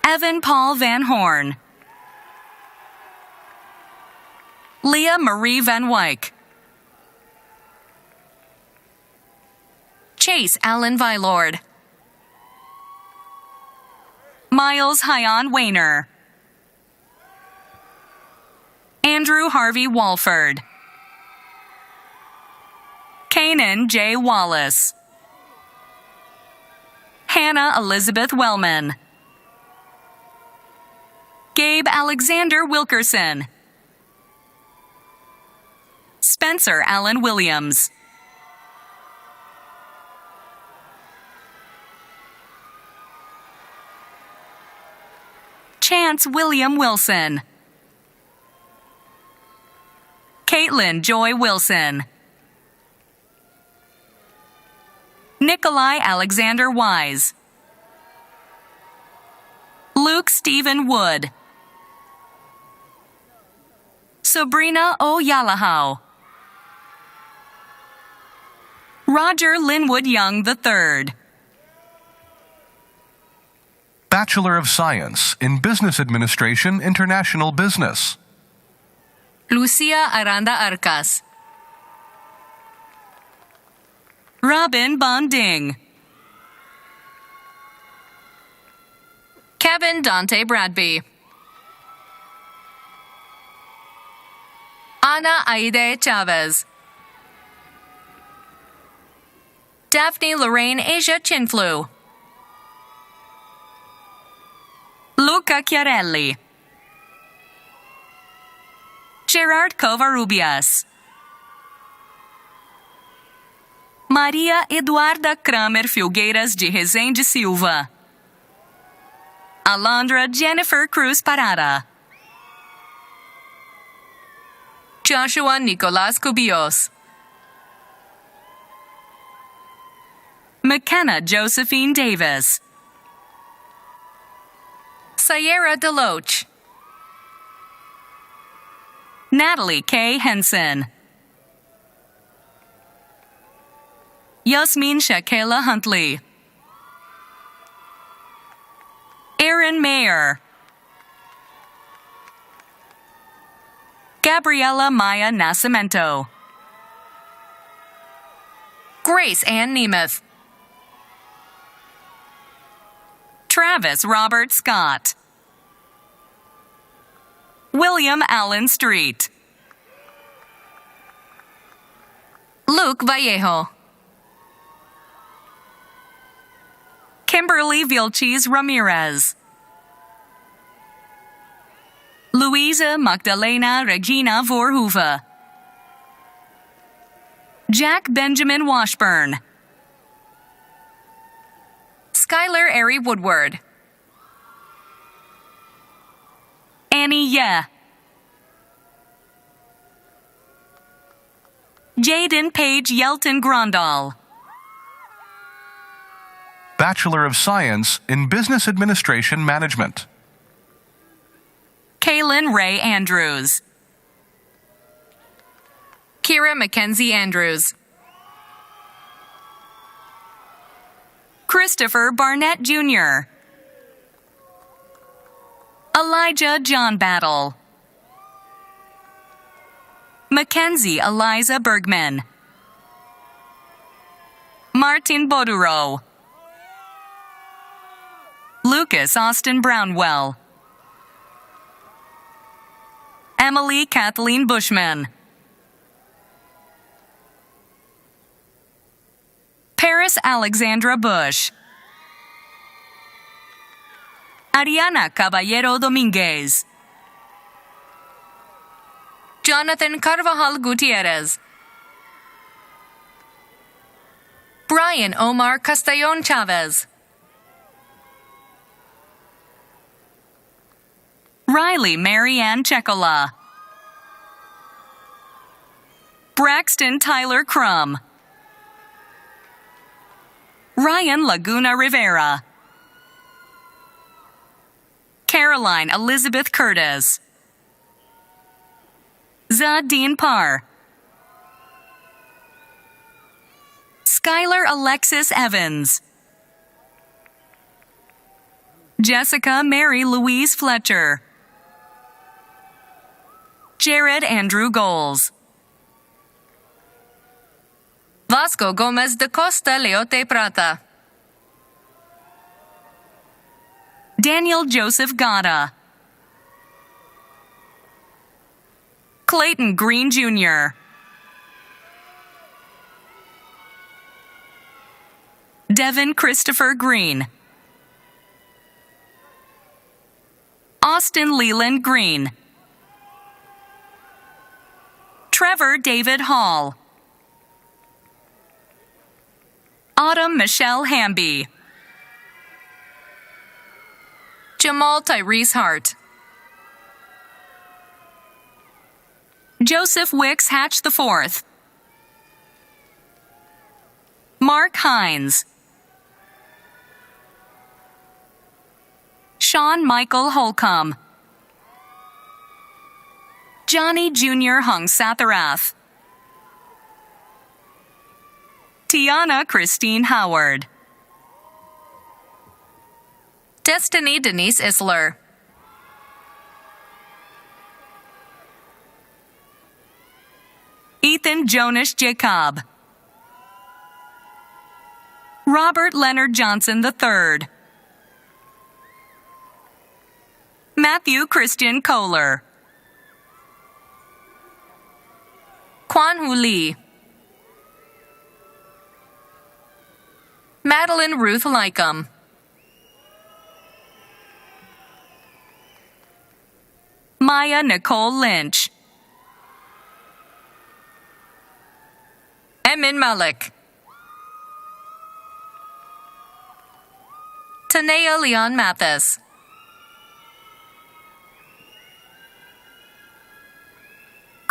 Speaker 8: Evan Paul Van Horn, Leah Marie Van Wyk,
Speaker 9: Chase Allen Vylord,
Speaker 8: Miles Hyan Wayner, Andrew Harvey Walford, Kanan J. Wallace, Hannah Elizabeth Wellman, Gabe Alexander Wilkerson. Spencer Allen Williams. Chance William Wilson. Caitlin Joy Wilson. Nikolai Alexander Wise. Luke Stephen Wood. Sabrina O'Yalahau. Roger Linwood Young III.
Speaker 7: Bachelor of Science in Business Administration, International Business.
Speaker 9: Lucia Aranda Arcas.
Speaker 8: Robin Bonding.
Speaker 9: Kevin Dante Bradby. Ana Aide Chavez. Daphne Lorraine Asia Chinflu.
Speaker 8: Luca Chiarelli. Gerard Covarrubias. Maria Eduarda Kramer Filgueiras de Rezende Silva. Alondra Jennifer Cruz Parada.
Speaker 9: Joshua Nicolas Cubillos.
Speaker 8: McKenna Josephine Davis.
Speaker 9: Sayera Deloach.
Speaker 8: Natalie K. Henson. Yasmin Shakela Huntley. Aaron Mayer. Gabriela Maya Nascimento.
Speaker 9: Grace Ann Nemeth.
Speaker 8: Travis Robert Scott. William Allen Street.
Speaker 9: Luke Vallejo.
Speaker 8: Kimberly Vilches Ramirez. Louisa Magdalena Regina Voorhoeven. Jack Benjamin Washburn.
Speaker 9: Skylar Airy Woodward.
Speaker 8: Annie Ye. Jaden Page Yelton Grandal.
Speaker 7: Bachelor of Science in Business Administration Management.
Speaker 8: Kaylin Ray Andrews.
Speaker 9: Kira Mackenzie Andrews.
Speaker 8: Christopher Barnett Jr. Elijah John Battle. Mackenzie Eliza Bergman. Martin Boduro. Lucas Austin Brownwell. Emily Kathleen Bushman. Paris Alexandra Bush. Ariana Caballero Dominguez.
Speaker 9: Jonathan Carvajal Gutierrez. Brian Omar Castellon Chavez.
Speaker 8: Riley Marianne Checola. Braxton Tyler Crum. Ryan Laguna Rivera. Caroline Elizabeth Curtis. Zadine Parr. Skylar Alexis Evans. Jessica Mary Louise Fletcher. Jared Andrew Goals.
Speaker 9: Vasco Gomez de Costa Leote Prata.
Speaker 8: Daniel Joseph Gata. Clayton Green Jr. Devin Christopher Green. Austin Austin Leland Green. Trevor David Hall. Autumn Michelle Hamby.
Speaker 9: Jamal Tyrese Hart.
Speaker 8: Joseph Wicks Hatch IV. Mark Hines. Sean Michael Holcomb. Johnny Jr. Hung Satharath. Tiana Christine Howard.
Speaker 9: Destiny Denise Isler.
Speaker 8: Ethan Jonas Jacob. Robert Leonard Johnson III. Matthew Christian Kohler.
Speaker 9: Kwan Hu Lee. Madeline Ruth Lycum.
Speaker 8: Maya Nicole Lynch.
Speaker 9: Emin Malik. Tanea Leon Mathis.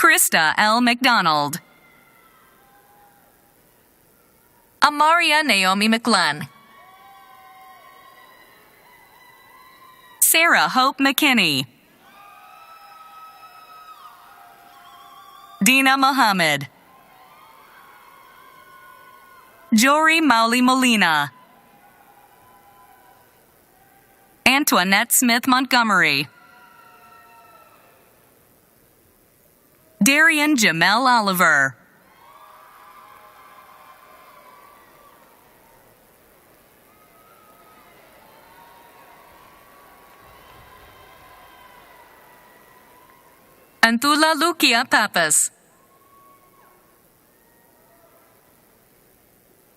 Speaker 8: Krista L. McDonald.
Speaker 9: Amaria Naomi McGlenn.
Speaker 8: Sarah Hope McKinney. Dina Muhammad. Jory Mauli Molina. Antoinette Smith Montgomery. Darian Jamel Oliver.
Speaker 9: Antula Lucia Pappas.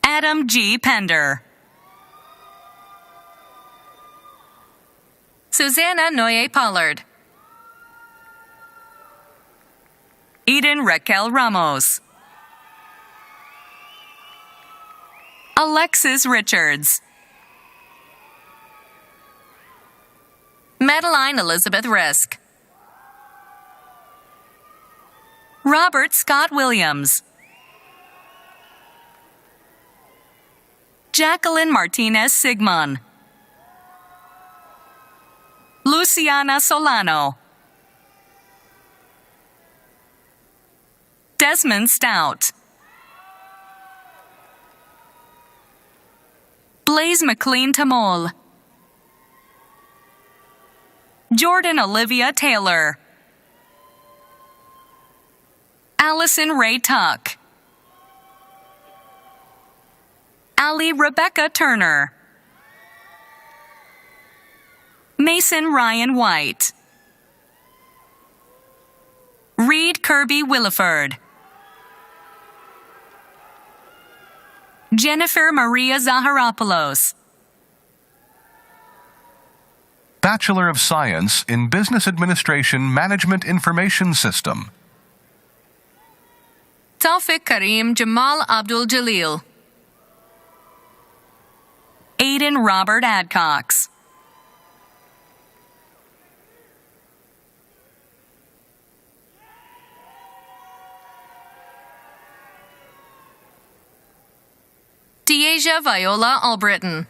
Speaker 8: Adam G. Pender.
Speaker 9: Susanna Noye Pollard.
Speaker 8: Eden Raquel Ramos. Alexis Richards.
Speaker 9: Madeline Elizabeth Risk.
Speaker 8: Robert Scott Williams. Jacqueline Martinez Sigmon. Luciana Solano. Desmond Stout. Blaze McLean Tamol. Jordan Olivia Taylor. Allison Ray Tuck. Ali Rebecca Turner. Mason Ryan White. Reed Kirby Williford. Jennifer Maria Zaharopoulos.
Speaker 7: Bachelor of Science in Business Administration Management Information System.
Speaker 9: Tawfiq Karim Jamal Abdul Jalil.
Speaker 8: Aiden Robert Adcox.
Speaker 9: Deasia Viola Albritton.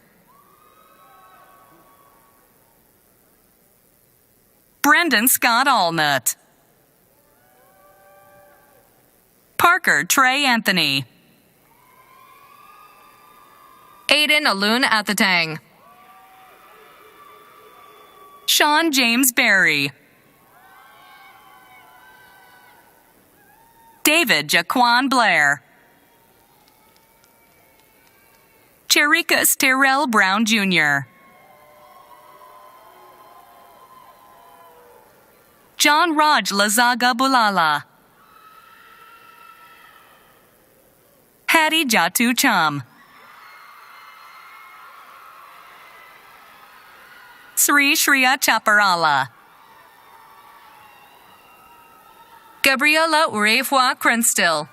Speaker 8: Brendan Scott Allnut. Parker Trey Anthony.
Speaker 9: Aiden Alun Athatang.
Speaker 8: Sean James Berry. David Jaquan Blair. Cherikas Terrell Brown Jr. John Raj Lazaga Bulala. Hattie Jatu Chum. Sri Shriya Chaparala.
Speaker 9: Gabriela Urefwa Crenstill.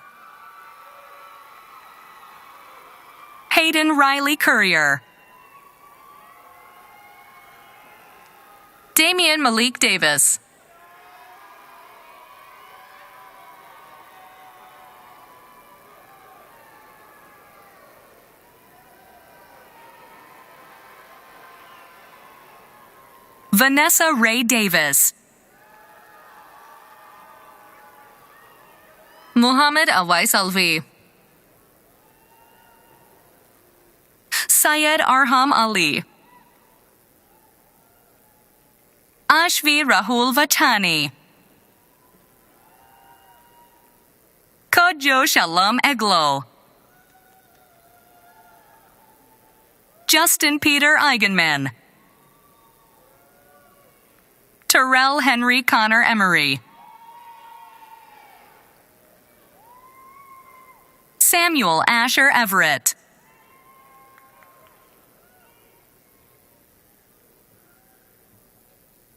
Speaker 8: Hayden Riley Courier.
Speaker 9: Damian Malik Davis.
Speaker 8: Vanessa Ray Davis.
Speaker 9: Muhammad Awais Alvi.
Speaker 8: Syed Arham Ali. Ashvi Rahul Vachani. Kodjo Shalom Eglo. Justin Peter Eigenman. Terrell Henry Connor Emery. Samuel Asher Everett.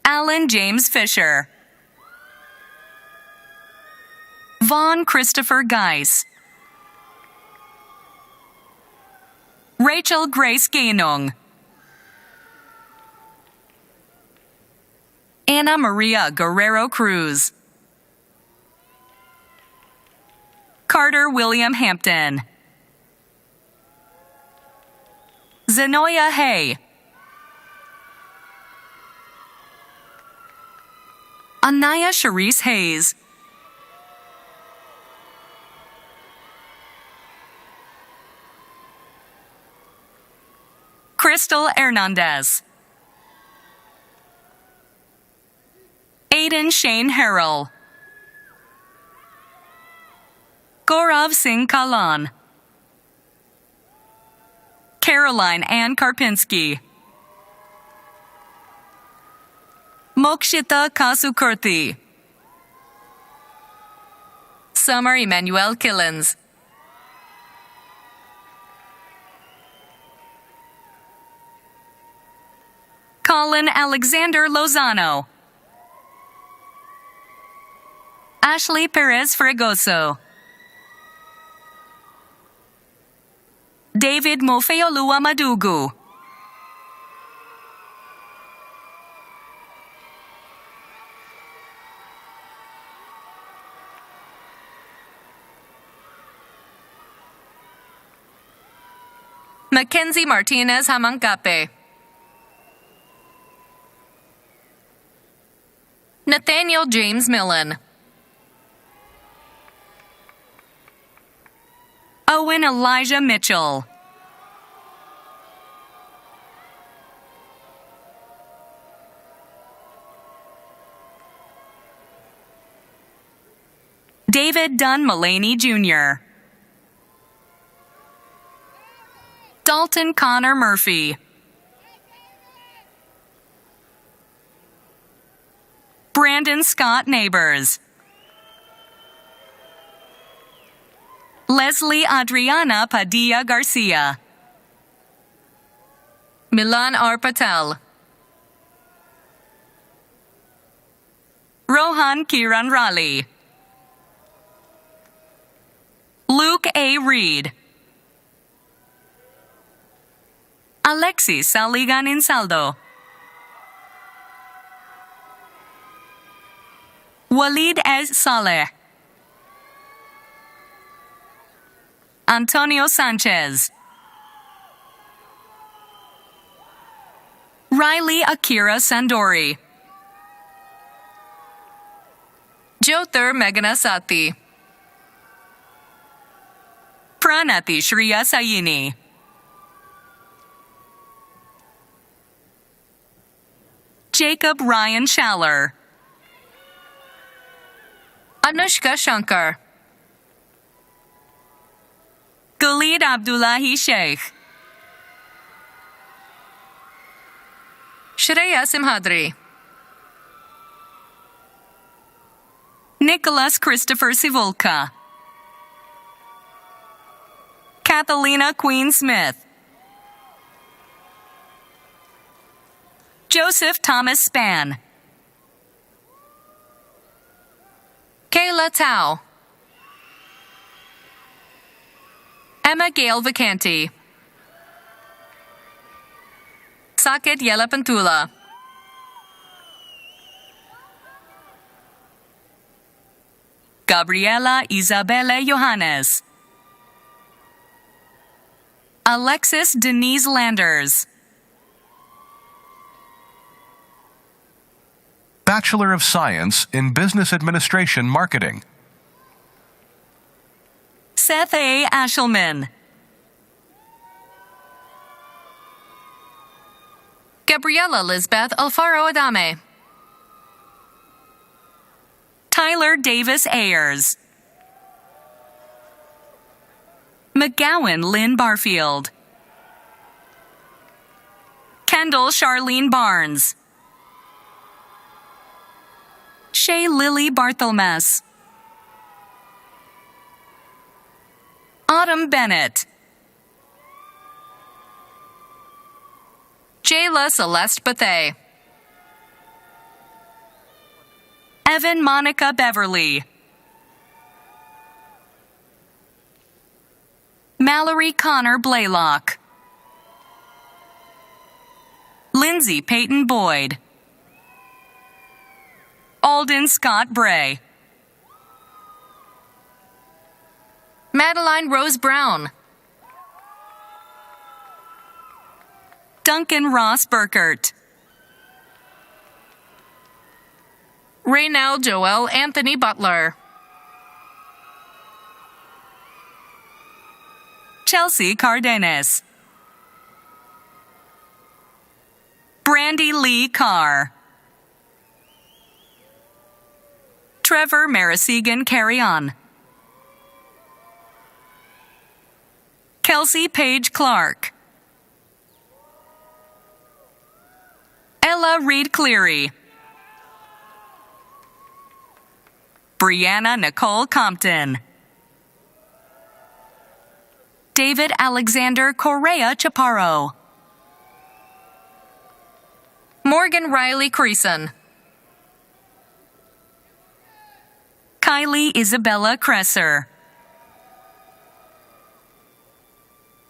Speaker 8: Alan James Fisher. Vaughn Christopher Geis. Rachel Grace Gainung. Ana Maria Guerrero Cruz. Carter William Hampton. Zenoya Hay. Anaya Sharice Hayes. Crystal Hernandez. Aiden Shane Harrell. Gaurav Singh Kalan. Caroline Ann Karpinski. Mokshita Kasukurthi.
Speaker 9: Summer Emmanuel Killens.
Speaker 8: Colin Alexander Lozano. Ashley Perez Fregoso. David Mofeolua Madugu.
Speaker 9: Mackenzie Martinez Hamancape. Nathaniel James Millen.
Speaker 8: Owen Elijah Mitchell. David Dunn Mullaney Jr. Dalton Connor Murphy. Brandon Scott Neighbors. Leslie Adriana Padilla Garcia.
Speaker 9: Milan R. Patel.
Speaker 8: Rohan Kiran Raleigh. Luke A. Reed. Alexis Saligan Insaldo. Walid S. Saleh. Antonio Sanchez. Riley Akira Sandori.
Speaker 9: Jyothir Meghanasati.
Speaker 8: Pranati Shriya Sayini. Jacob Ryan Schaller.
Speaker 9: Anushka Shankar.
Speaker 8: Khalid Abdullahi Sheikh.
Speaker 9: Shreya Simhadri.
Speaker 8: Nicholas Christopher Sivulka. Catalina Queen Smith. Joseph Thomas Spann.
Speaker 9: Kayla Tao. Emma Gail Vacanti. Sakit Yela Pantula.
Speaker 8: Gabriela Isabella Johannes. Alexis Denise Landers.
Speaker 7: Bachelor of Science in Business Administration Marketing.
Speaker 8: Seth A. Ashelman.
Speaker 9: Gabriela Lisbeth Alfaro Adame.
Speaker 8: Tyler Davis Ayers. McGowan Lynn Barfield. Kendall Charlene Barnes. Shay Lily Barthelmess. Autumn Bennett.
Speaker 9: Jayla Celeste Bethay.
Speaker 8: Evan Monica Beverly. Mallory Connor Blaylock. Lindsay Peyton Boyd. Alden Scott Bray.
Speaker 9: Madeline Rose Brown.
Speaker 8: Duncan Ross Burkert.
Speaker 9: Raynell Joel Anthony Butler.
Speaker 8: Chelsea Cardenas. Brandy Lee Carr. Trevor Marasigan Carry-On. Kelsey Page Clark. Ella Reed Cleary. Brianna Nicole Compton. David Alexander Correa Chaparro.
Speaker 9: Morgan Riley Creason.
Speaker 8: Kylie Isabella Cresser.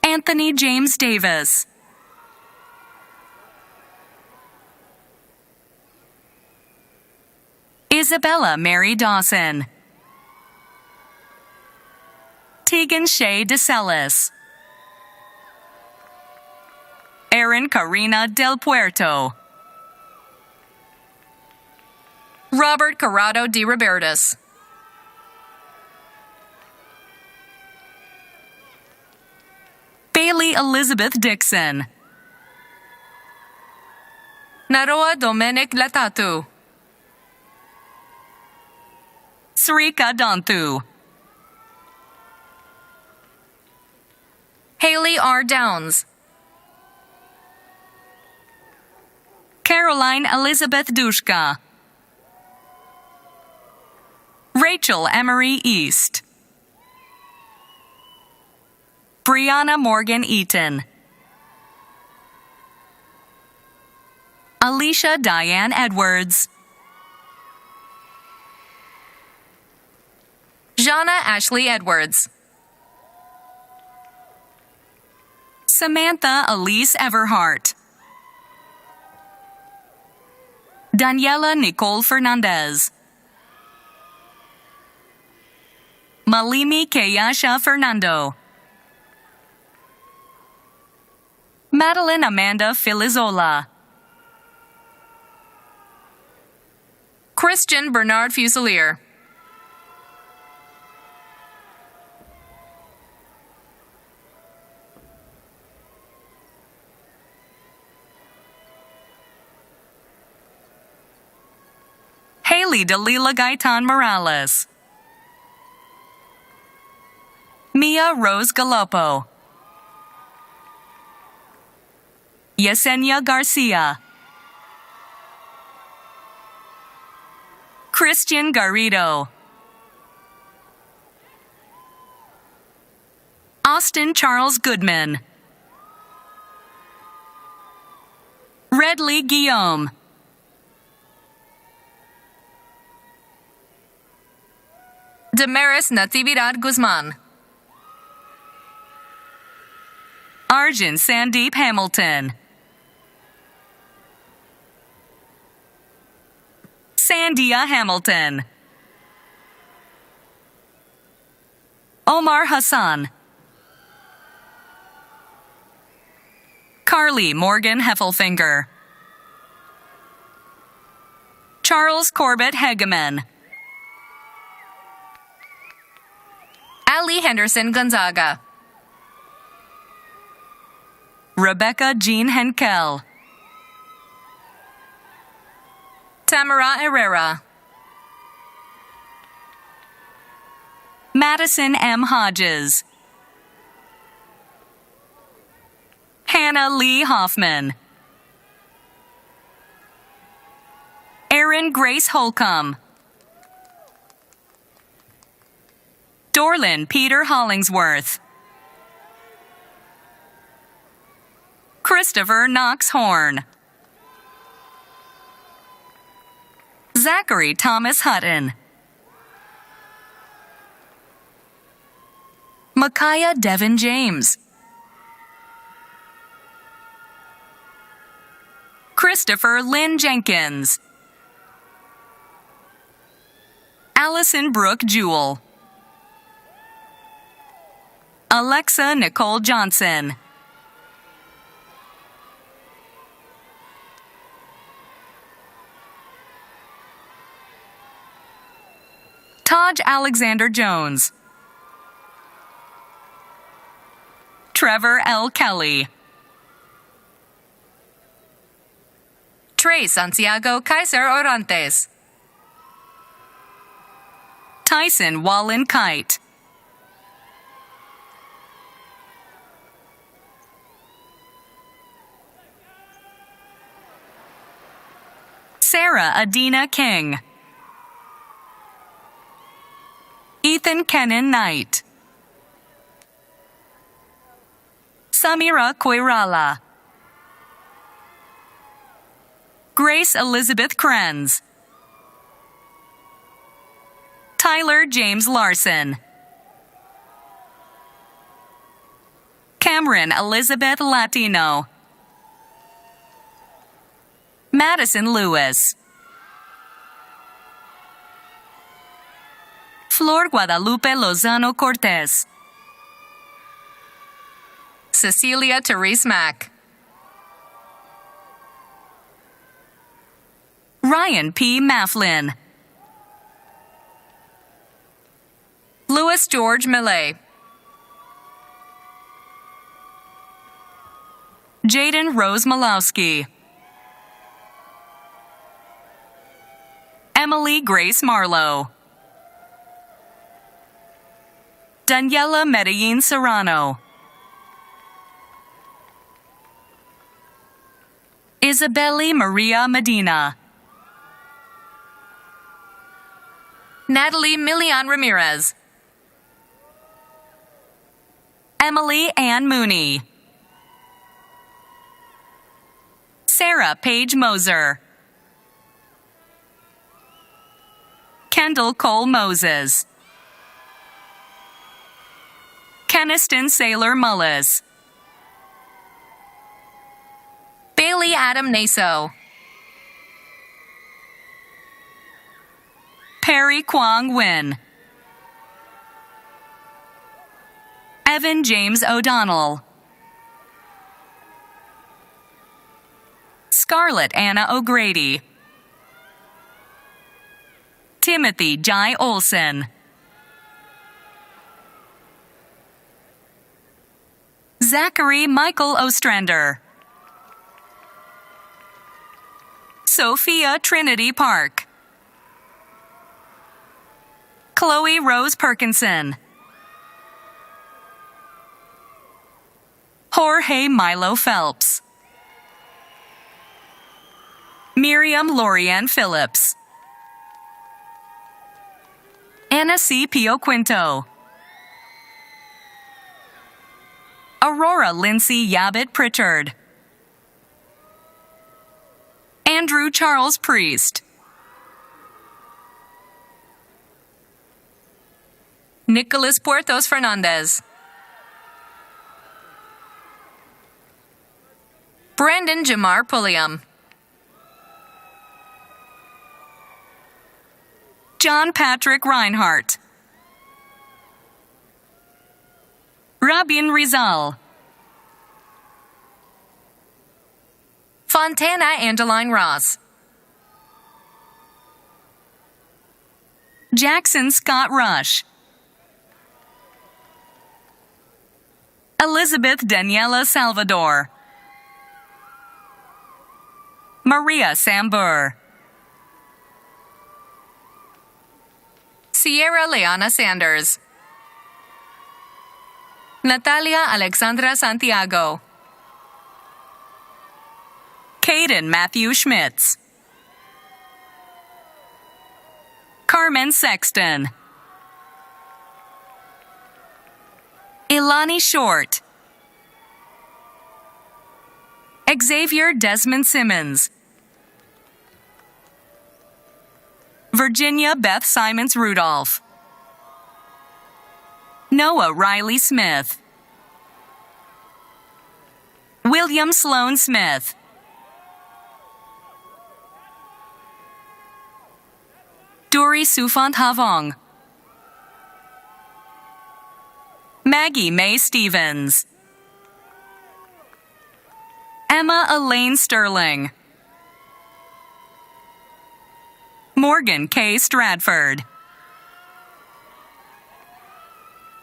Speaker 8: Anthony James Davis. Isabella Mary Dawson. Tegan Shea DeCellis. Erin Karina Del Puerto.
Speaker 9: Robert Corrado de Robertus.
Speaker 8: Bailey Elizabeth Dixon.
Speaker 9: Naroa Dominic Latatu.
Speaker 8: Sarika Donthu.
Speaker 9: Haley R. Downs.
Speaker 8: Caroline Elizabeth Dushka. Rachel Emery East. Brianna Morgan Eaton. Alicia Diane Edwards.
Speaker 9: Jana Ashley Edwards.
Speaker 8: Samantha Elise Everhart. Daniela Nicole Fernandez. Malimi Keyasha Fernando. Madeline Amanda Filizola.
Speaker 9: Christian Bernard Fusilier.
Speaker 8: Haley Dalila Gaitan Morales. Mia Rose Galopo. Yesenia Garcia. Christian Garrido. Austin Charles Goodman. Redley Guillaume.
Speaker 9: Damaris Natividad Guzman.
Speaker 8: Arjun Sandeep Hamilton. Sandia Hamilton. Omar Hassan. Carly Morgan Heffelfinger. Charles Corbett Hegeman.
Speaker 9: Ali Henderson Gonzaga.
Speaker 8: Rebecca Jean Henkel.
Speaker 9: Tamara Herrera.
Speaker 8: Madison M. Hodges. Hannah Lee Hoffman. Erin Grace Holcomb. Dorlin Peter Hollingsworth. Christopher Knox Horn. Zachary Thomas Hutton. Micaiah Devin James. Christopher Lynn Jenkins. Allison Brooke Jewell. Alexa Nicole Johnson. Taj Alexander Jones. Trevor L. Kelly.
Speaker 9: Trey Santiago Kaiser Orantes.
Speaker 8: Tyson Wallen Kite. Sarah Adina King. Ethan Kennan Knight. Samira Koirala. Grace Elizabeth Krenz. Tyler James Larson. Cameron Elizabeth Latino. Madison Lewis. Flor Guadalupe Lozano Cortez.
Speaker 9: Cecilia Therese Mack.
Speaker 8: Ryan P. Mafflin.
Speaker 9: Louis George Millet.
Speaker 8: Jaden Rose Malowski. Emily Grace Marlowe. Daniela Medellin Serrano. Isabelle Maria Medina.
Speaker 9: Natalie Milian Ramirez.
Speaker 8: Emily Ann Mooney. Sarah Paige Moser. Kendall Cole Moses. Keniston Sailor Mullis.
Speaker 9: Bailey Adam Naso.
Speaker 8: Perry Kwong Win. Evan James O'Donnell. Scarlett Anna O'Grady. Timothy Jai Olson. Zachary Michael Ostrander. Sophia Trinity Park. Chloe Rose Perkinson. Jorge Milo Phelps. Miriam Lorianne Phillips. Anna C. Pio Quinto. Aurora Lindsay Yabbitt Pritchard. Andrew Charles Priest.
Speaker 9: Nicholas Puertos Fernandez. Brandon Jamar Pulliam.
Speaker 8: John Patrick Reinhardt. Rabin Rizal.
Speaker 9: Fontana Angeline Ross.
Speaker 8: Jackson Scott Rush. Elizabeth Daniela Salvador. Maria Sambur.
Speaker 9: Sierra Leana Sanders. Natalia Alexandra Santiago.
Speaker 8: Caden Matthew Schmitz. Carmen Sexton. Ilani Short. Xavier Desmond Simmons. Virginia Beth Simons Rudolph. Noah Riley Smith. William Sloan Smith. Dory Sufant Havong. Maggie Mae Stevens. Emma Elaine Sterling. Morgan K. Stradford.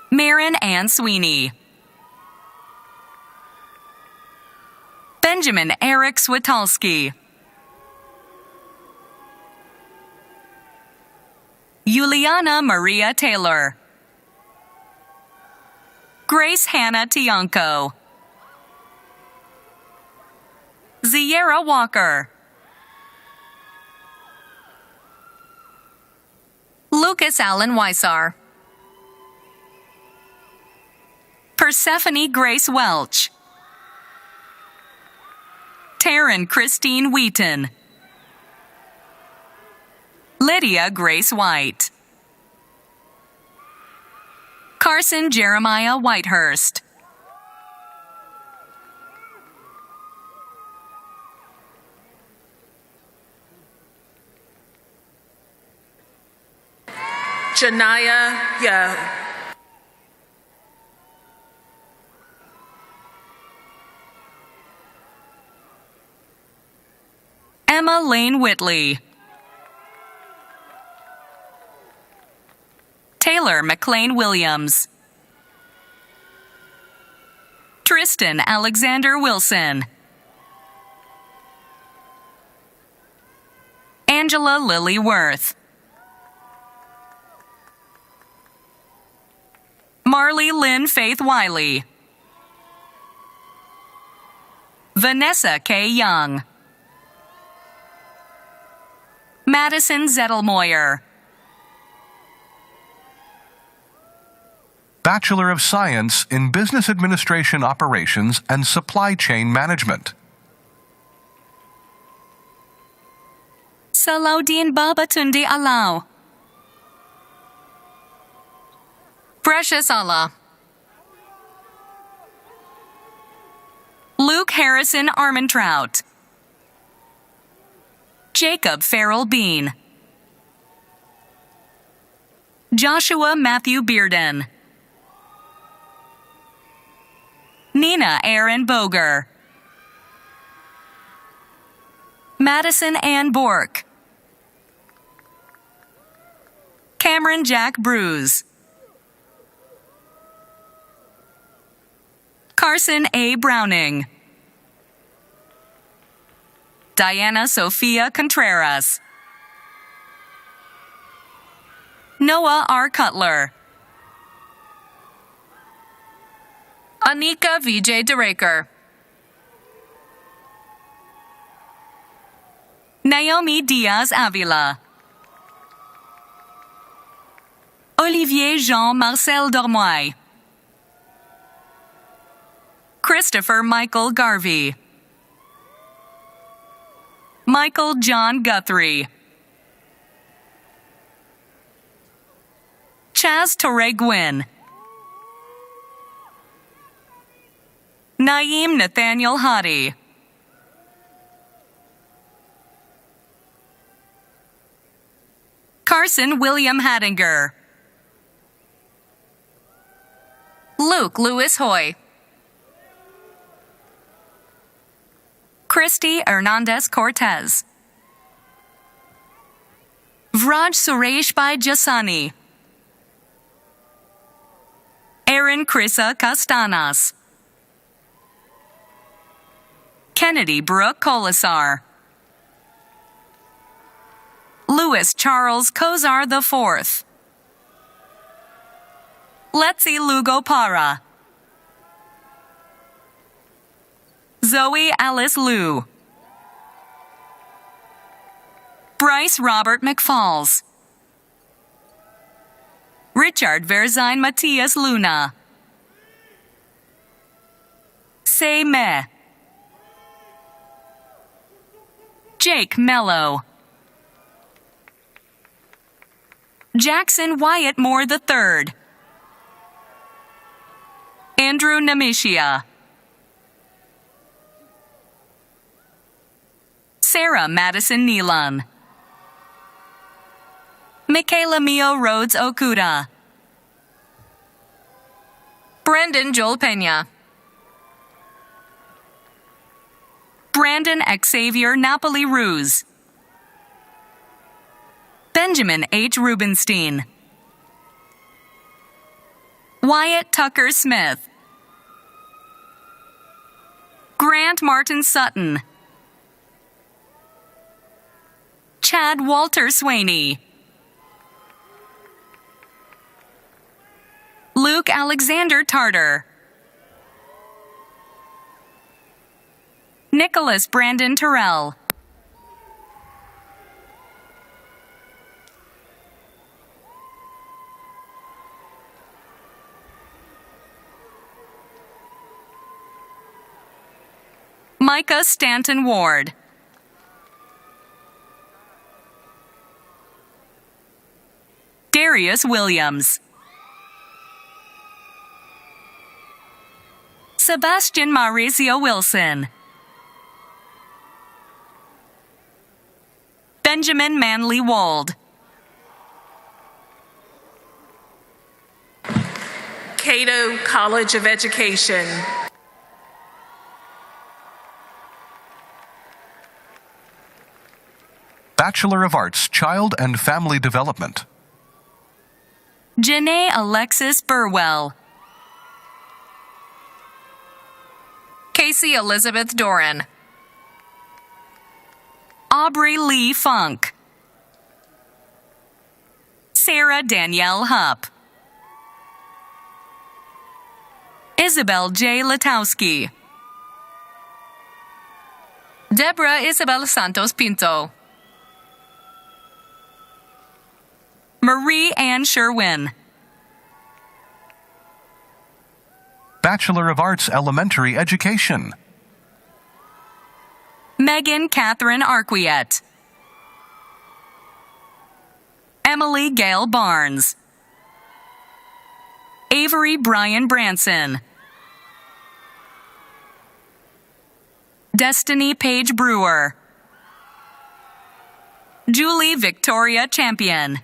Speaker 8: Marin Ann Sweeney. Benjamin Eric Switalski. Juliana Maria Taylor. Grace Hannah Tianco. Ziera Walker.
Speaker 9: Lucas Allen Weissar.
Speaker 8: Persephone Grace Welch. Taryn Christine Wheaton. Lydia Grace White. Carson Jeremiah Whitehurst.
Speaker 6: Janaya Yo.
Speaker 8: Emma Lane Whitley. Taylor McLean Williams. Tristan Alexander Wilson. Angela Lily Worth. Marley Lynn Faith Wiley. Vanessa K. Young. Madison Zettelmoyer.
Speaker 7: Bachelor of Science in Business Administration Operations and Supply Chain Management.
Speaker 8: Salaudin Babatunde Alao.
Speaker 9: Precious Allah.
Speaker 8: Luke Harrison Armentrout. Jacob Farrell Bean. Joshua Matthew Bearden. Nina Aaron Boger. Madison Ann Bork. Cameron Jack Bruce. Carson A. Browning. Diana Sophia Contreras. Noah R. Cutler.
Speaker 9: Anika Vijay Duraker.
Speaker 8: Naomi Diaz Avila. Olivier Jean-Marcel Dormoy. Christopher Michael Garvey. Michael John Guthrie. Chaz Torre Gwynn. Naeem Nathaniel Hadi. Carson William Hattinger.
Speaker 9: Luke Lewis Hoy.
Speaker 8: Christy Hernandez Cortez. Vraj Sureshbhai Jasani. Aaron Krissa Castanas. Kennedy Brooke Colasar. Louis Charles Kozar IV. Letzi Lugo Para. Zoe Alice Liu. Bryce Robert McFalls. Richard Verzine Matthias Luna. Say Me. Jake Mello. Jackson Wyatt Moore III. Andrew Namishia. Sarah Madison Nealon. Michaela Mio Rhodes Okuda.
Speaker 9: Brendan Joel Pena.
Speaker 8: Brandon Xavier Napoli Ruse. Benjamin H. Rubenstein. Wyatt Tucker Smith. Grant Martin Sutton. Chad Walter Swaney. Luke Alexander Tartar. Nicholas Brandon Terrell. Micah Stanton Ward. Darius Williams. Sebastian Mauricio Wilson. Benjamin Manley Wold.
Speaker 6: Cato College of Education.
Speaker 7: Bachelor of Arts, Child and Family Development.
Speaker 8: Janae Alexis Burwell.
Speaker 9: Casey Elizabeth Doran.
Speaker 8: Aubrey Lee Funk. Sarah Danielle Hupp. Isabel J. Latowski.
Speaker 9: Deborah Isabel Santos Pinto.
Speaker 8: Marie Ann Sherwin.
Speaker 7: Bachelor of Arts, Elementary Education.
Speaker 8: Megan Catherine Arquiette. Emily Gail Barnes. Avery Brian Branson. Destiny Paige Brewer. Julie Victoria Champion.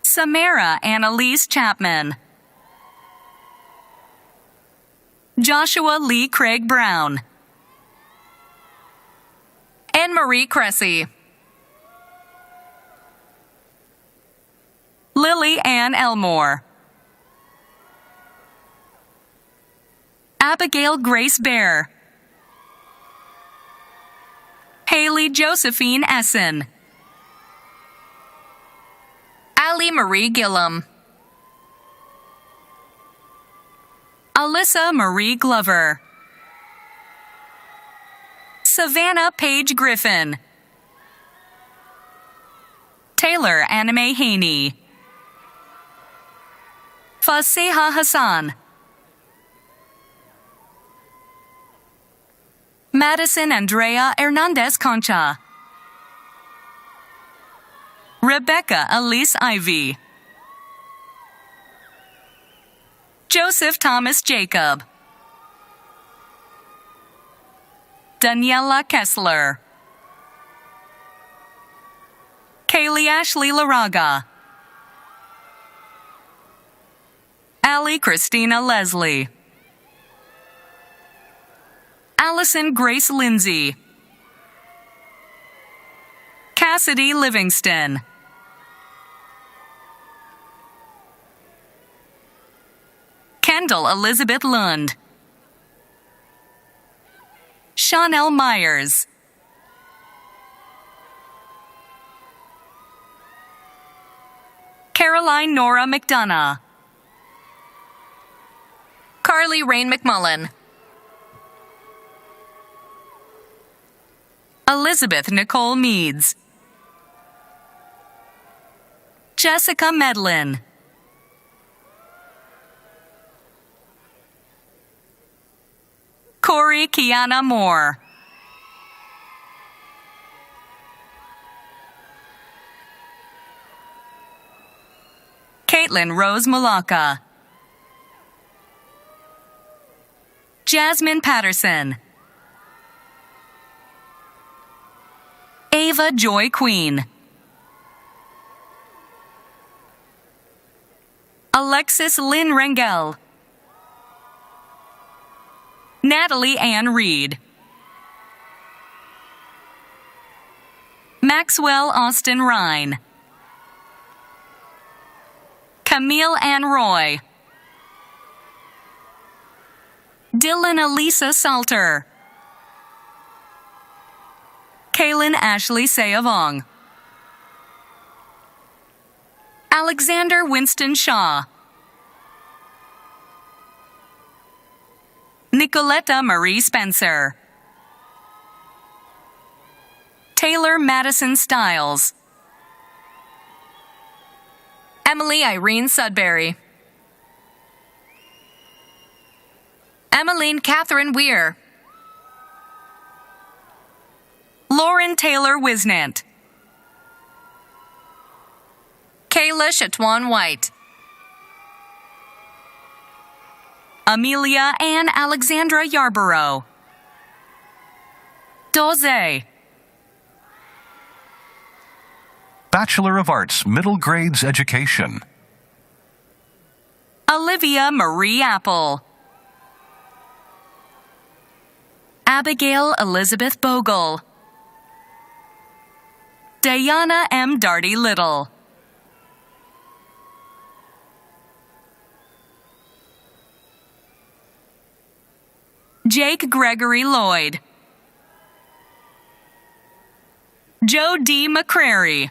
Speaker 8: Samara Annalise Chapman. Joshua Lee Craig Brown.
Speaker 9: Anne-Marie Cressy.
Speaker 8: Lily Ann Elmore. Abigail Grace Bear. Haley Josephine Essen.
Speaker 9: Ali Marie Gillum.
Speaker 8: Alyssa Marie Glover. Savannah Paige Griffin. Taylor Anime Haney. Faseha Hassan. Madison Andrea Hernandez Concha. Rebecca Elise Ivy. Joseph Thomas Jacob. Daniela Kessler. Kaylee Ashley Laraga. Allie Christina Leslie. Allison Grace Lindsay. Cassidy Livingston. Kendall Elizabeth Lund. Chanel Myers. Caroline Nora McDonough.
Speaker 9: Carly Rain McMullen.
Speaker 8: Elizabeth Nicole Meads. Jessica Medlin. Corey Kiana Moore. Caitlin Rose Mulaka. Jasmine Patterson. Ava Joy Queen. Alexis Lynn Rangel. Natalie Ann Reed. Maxwell Austin Rhine. Camille Ann Roy. Dylan Elisa Salter. Kaylin Ashley Sayavong. Alexander Winston Shaw. Nicoletta Marie Spencer. Taylor Madison Stiles.
Speaker 9: Emily Irene Sudbury. Emmeline Catherine Weir.
Speaker 8: Lauren Taylor Wisnant.
Speaker 9: Kayla Chatwan White.
Speaker 8: Amelia Ann Alexandra Yarborough. Doze.
Speaker 7: Bachelor of Arts, Middle Grades Education.
Speaker 8: Olivia Marie Apple. Abigail Elizabeth Bogle. Diana M. Darty Little. Jake Gregory Lloyd. Joe D. McCrary.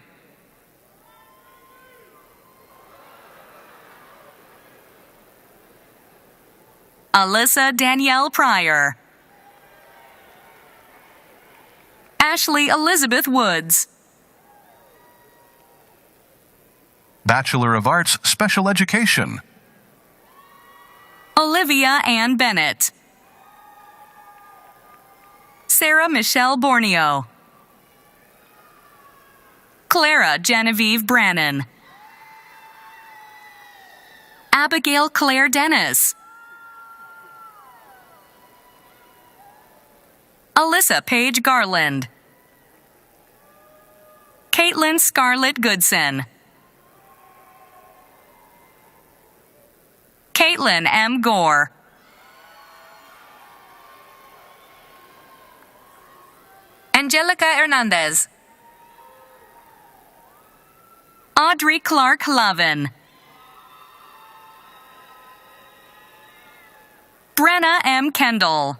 Speaker 8: Alyssa Danielle Pryor. Ashley Elizabeth Woods.
Speaker 7: Bachelor of Arts, Special Education.
Speaker 8: Olivia Ann Bennett. Sarah Michelle Borneo. Clara Genevieve Brannon. Abigail Claire Dennis. Alyssa Paige Garland. Caitlin Scarlett Goodson. Caitlin M. Gore.
Speaker 9: Angelica Hernandez.
Speaker 8: Audrey Clark Lavin. Brenna M. Kendall.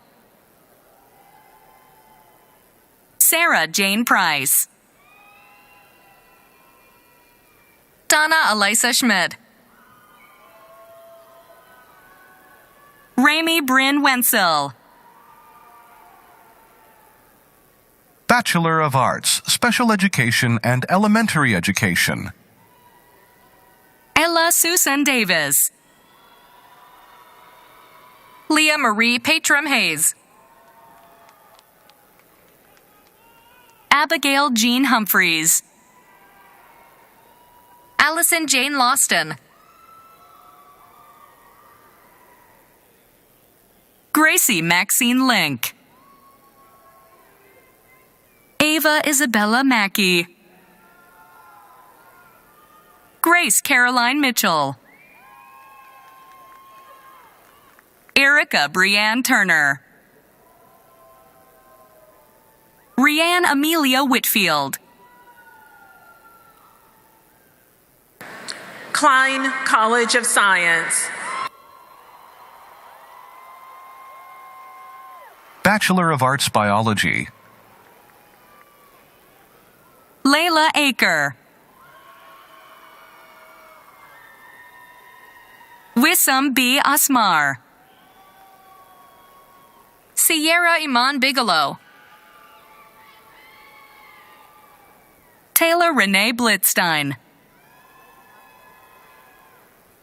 Speaker 8: Sarah Jane Price.
Speaker 9: Donna Elisa Schmidt.
Speaker 8: Rami Bryn Wenzel.
Speaker 7: Bachelor of Arts, Special Education and Elementary Education.
Speaker 8: Ella Susan Davis.
Speaker 9: Leah Marie Patram Hayes.
Speaker 8: Abigail Jean Humphreys.
Speaker 9: Allison Jane Lawston.
Speaker 8: Gracie Maxine Link. Ava Isabella Mackey. Grace Caroline Mitchell. Erica Brianne Turner. Rianne Amelia Whitfield.
Speaker 6: Klein College of Science.
Speaker 7: Bachelor of Arts Biology.
Speaker 8: Layla Aker. Wissam B. Asmar.
Speaker 9: Sierra Iman Bigelow.
Speaker 8: Taylor Renee Blitzstein.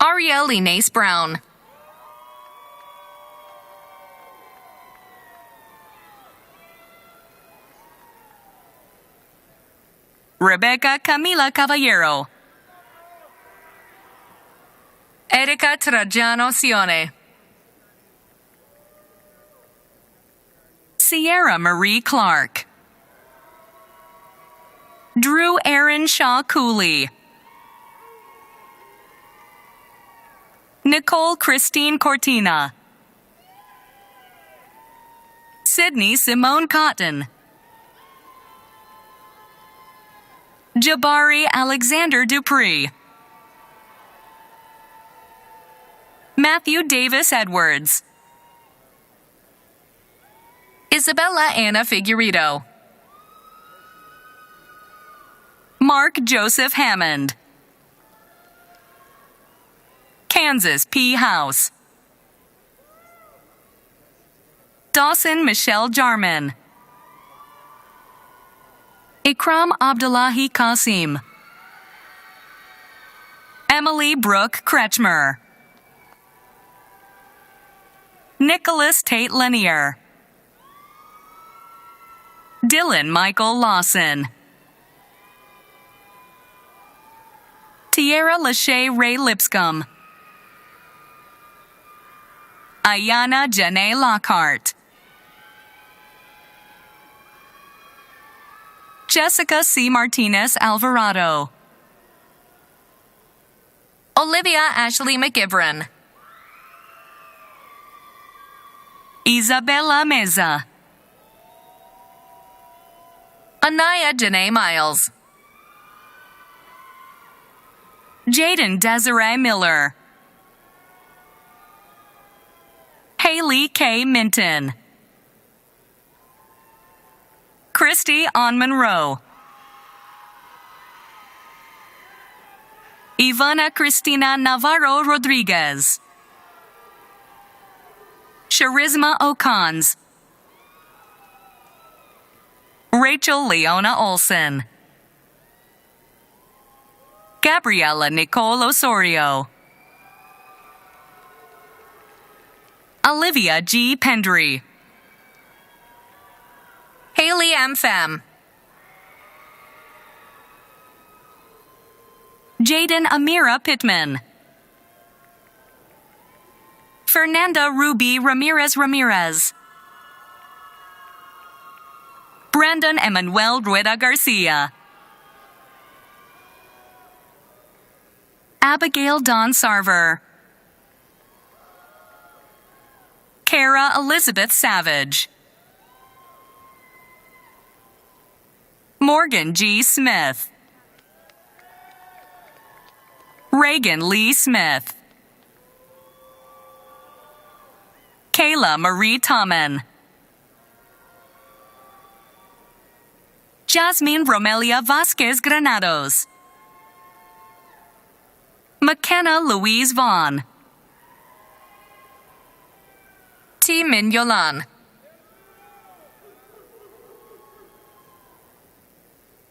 Speaker 9: Ariel Inez Brown.
Speaker 8: Rebecca Camila Caballero.
Speaker 9: Erika Trajano Sione.
Speaker 8: Sierra Marie Clark. Drew Aaron Shaw Cooley. Nicole Christine Cortina. Sydney Simone Cotton. Jabari Alexander Dupree. Matthew Davis Edwards.
Speaker 9: Isabella Anna Figueredo.
Speaker 8: Mark Joseph Hammond. Kansas P. House. Dawson Michelle Jarman. Ikram Abdullahi Qasim. Emily Brooke Kretschmer. Nicholas Tate Lanier. Dylan Michael Lawson. Tierra Lachey Ray Lipscomb. Ayana Janae Lockhart. Jessica C. Martinez Alvarado.
Speaker 9: Olivia Ashley McGivern.
Speaker 8: Isabella Meza.
Speaker 9: Anaya Janae Miles.
Speaker 8: Jaden Desiree Miller. Haley K. Minton. Christy on Monroe. Ivana Cristina Navarro Rodriguez. Charisma O'Cons. Rachel Leona Olson. Gabriela Nicole Osorio. Olivia G. Pendry.
Speaker 9: Haley M. Pham.
Speaker 8: Jaden Amira Pittman. Fernanda Ruby Ramirez Ramirez. Brandon Emmanuel Rueda Garcia. Abigail Dawn Sarver. Kara Elizabeth Savage. Morgan G. Smith. Reagan Lee Smith. Kayla Marie Tommen. Jasmine Romelia Vasquez Granados. McKenna Louise Vaughn.
Speaker 9: T. Min Yolan.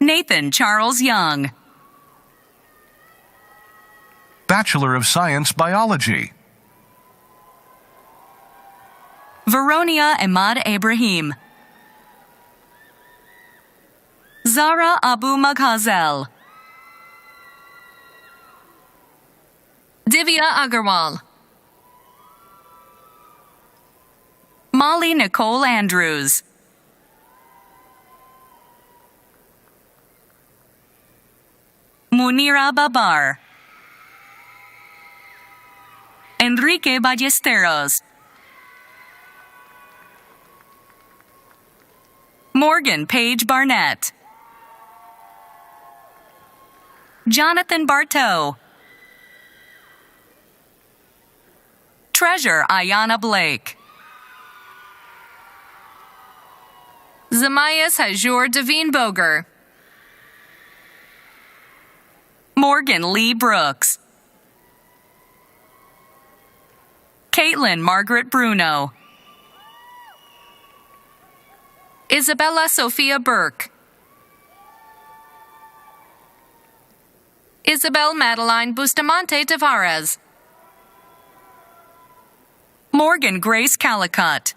Speaker 8: Nathan Charles Young.
Speaker 7: Bachelor of Science Biology.
Speaker 8: Veronia Ahmad Ibrahim. Zara Abu Maghazel.
Speaker 9: Divya Agarwal,
Speaker 8: Molly Nicole Andrews, Munira Babar, Enrique Ballesteros, Morgan Page Barnett, Jonathan Bartow, Treasure Ayana Blake,
Speaker 9: Zamayas Hajur Devine Boger,
Speaker 8: Morgan Lee Brooks, Caitlin Margaret Bruno,
Speaker 9: Isabella Sophia Burke, Isabel Madeline Bustamante Tavares,
Speaker 8: Morgan Grace Calicut,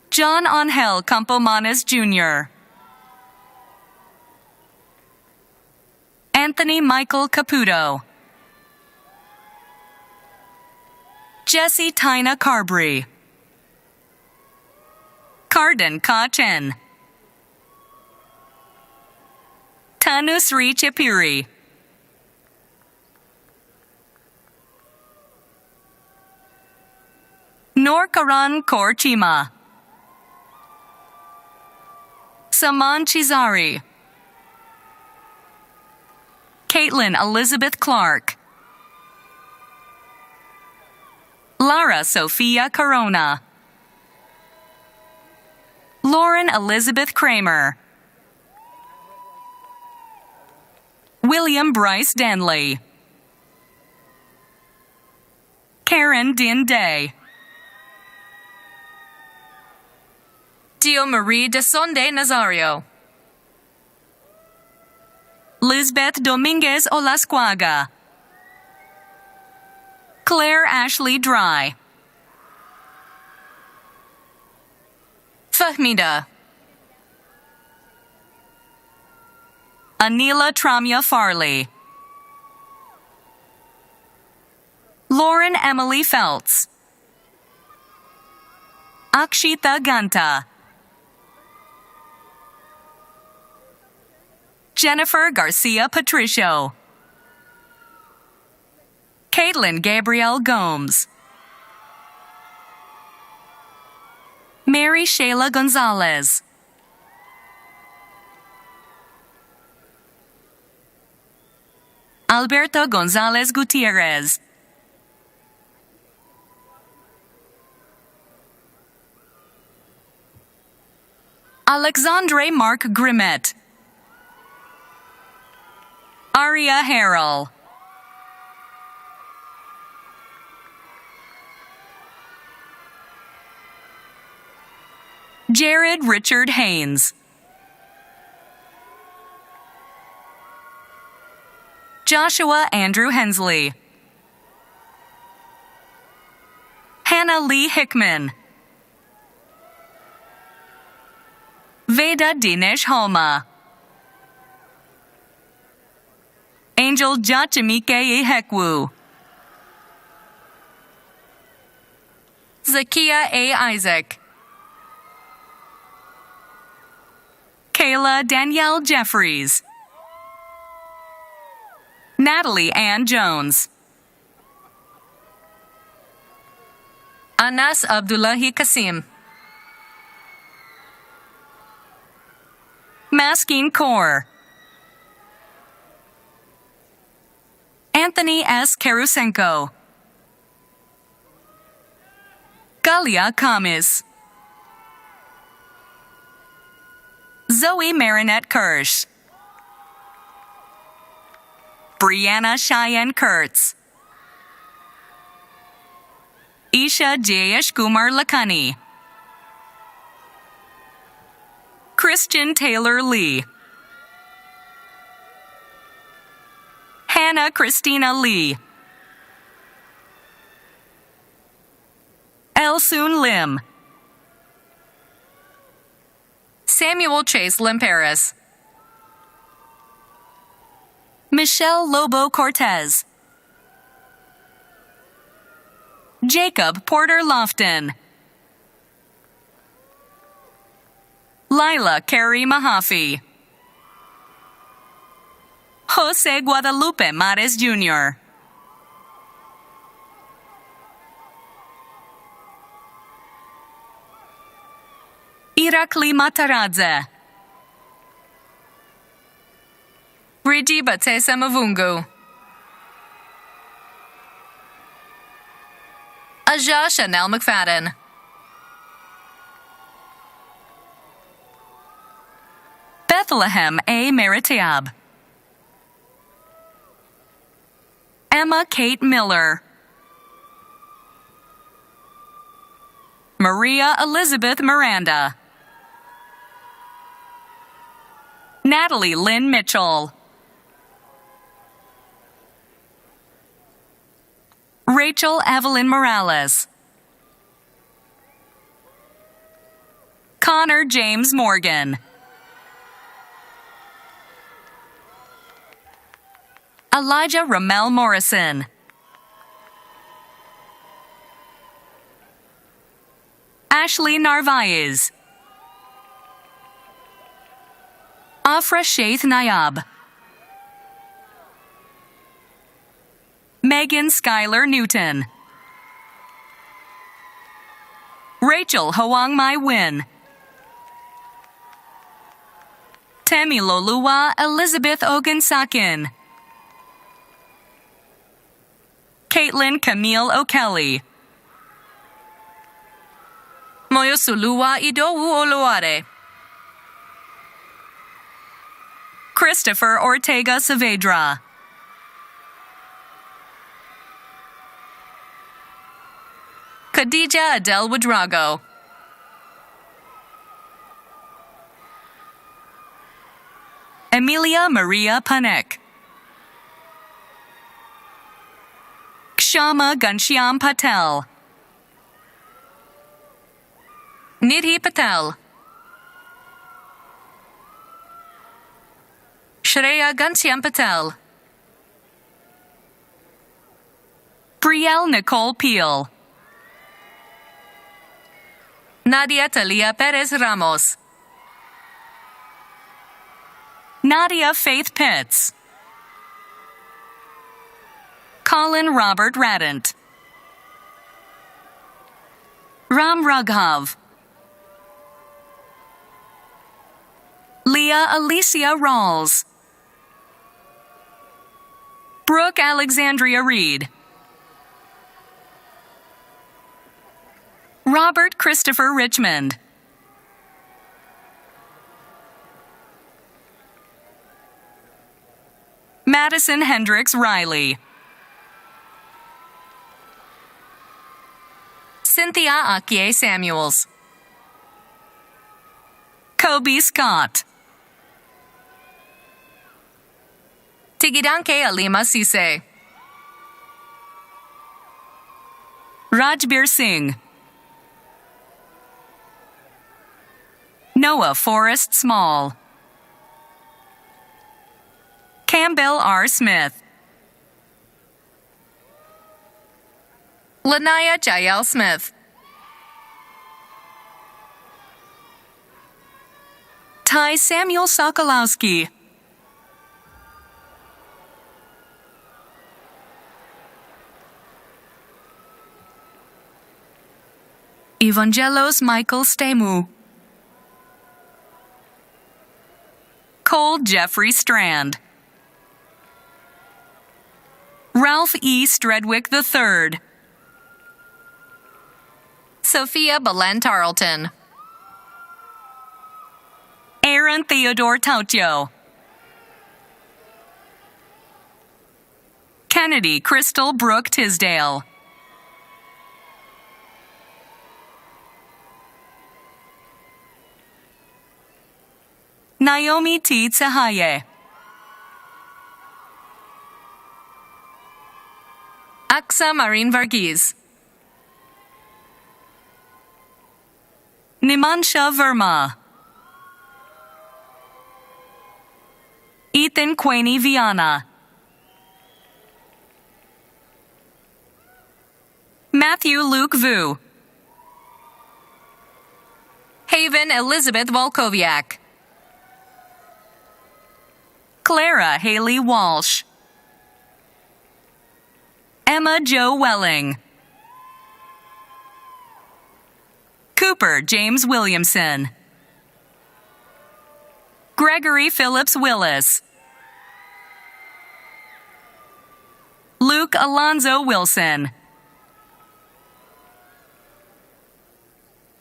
Speaker 8: John Angel Campomanes Jr., Anthony Michael Caputo, Jesse Tina Carberry, Carden Ka Chen, Tanusri Chipuri, Norkaran Kaur Chima, Saman Chizari, Caitlin Elizabeth Clark, Lara Sophia Corona, Lauren Elizabeth Kramer, William Bryce Denley, Karen Din Day,
Speaker 9: Dio Marie de Sonde Nazario,
Speaker 8: Lisbeth Dominguez Olascuaga, Claire Ashley Dry,
Speaker 9: Fahmida,
Speaker 8: Anila Tramya Farley, Lauren Emily Feltz, Akshita Ganta, Jennifer Garcia Patricio, Caitlin Gabrielle Gomes, Mary Shayla Gonzalez, Alberto Gonzalez Gutierrez, Alexandre Mark Grimet, Aria Harrell, Jared Richard Haynes, Joshua Andrew Hensley, Hannah Lee Hickman, Veda Dinesh Holma, Angel Jachimike Ihekwu,
Speaker 9: Zakia A. Isaac,
Speaker 8: Kayla Danielle Jeffries, Natalie Ann Jones,
Speaker 9: Anas Abdullahi Kasim,
Speaker 8: Maskin Kaur, Anthony S. Karusenko, Galia Kamis, Zoe Marinette Kirsch, Brianna Cheyenne Kurtz, Isha Jayesh Kumar Lakani, Christian Taylor Lee, Hannah Christina Lee, Elsoon Lim,
Speaker 9: Samuel Chase Limperis,
Speaker 8: Michelle Lobo Cortez, Jacob Porter Lofton, Lila Carey Mahaffey, Jose Guadalupe Mares Jr., Irakli Mataradze,
Speaker 9: Rigi Batesa Mavungu, Aja Chanel McFadden,
Speaker 8: Bethlehem A. Meritiab, Emma Kate Miller, Maria Elizabeth Miranda, Natalie Lynn Mitchell, Rachel Evelyn Morales, Connor James Morgan, Elijah Ramel Morrison, Ashley Narvaez, Afra Sheikh Nayab, Megan Skylar Newton, Rachel Hoang Mai Win, Temiloluwa Elizabeth Ogunsakin, Caitlin Camille O'Kelly,
Speaker 9: Moyosuluwa Idowu Oluware,
Speaker 8: Christopher Ortega Saavedra,
Speaker 9: Khadija Adel Wadrago,
Speaker 8: Emilia Maria Panek, Kshama Ghanshyam Patel,
Speaker 9: Nidhi Patel, Shreya Ghanshyam Patel,
Speaker 8: Brielle Nicole Peel,
Speaker 9: Nadia Talia Perez Ramos,
Speaker 8: Nadia Faith Pitts, Colin Robert Radant, Ram Raghav, Leah Alicia Rawls, Brooke Alexandria Reed, Robert Christopher Richmond, Madison Hendricks Riley,
Speaker 9: Cynthia Akye Samuels,
Speaker 8: Kobe Scott,
Speaker 9: Tigidanke Alima Sise,
Speaker 8: Rajbir Singh, Noah Forrest Small, Campbell R. Smith,
Speaker 9: Lanaya Jael Smith,
Speaker 8: Ty Samuel Sokolowski, Evangelos Michael Stemu, Cole Jeffrey Strand, Ralph E. Stredwick III,
Speaker 9: Sophia Belen Tarleton,
Speaker 8: Aaron Theodore Tautio, Kennedy Crystal Brooke Tisdale, Naomi T. Tsahaye,
Speaker 9: Aksa Marin Varghese,
Speaker 8: Nimansha Verma, Ethan Quaney Viana, Matthew Luke Vu.
Speaker 9: Haven Elizabeth Volkoviak.
Speaker 8: Clara Haley Walsh. Emma Jo Welling. Cooper James Williamson. Gregory Phillips Willis. Luke Alonzo Wilson.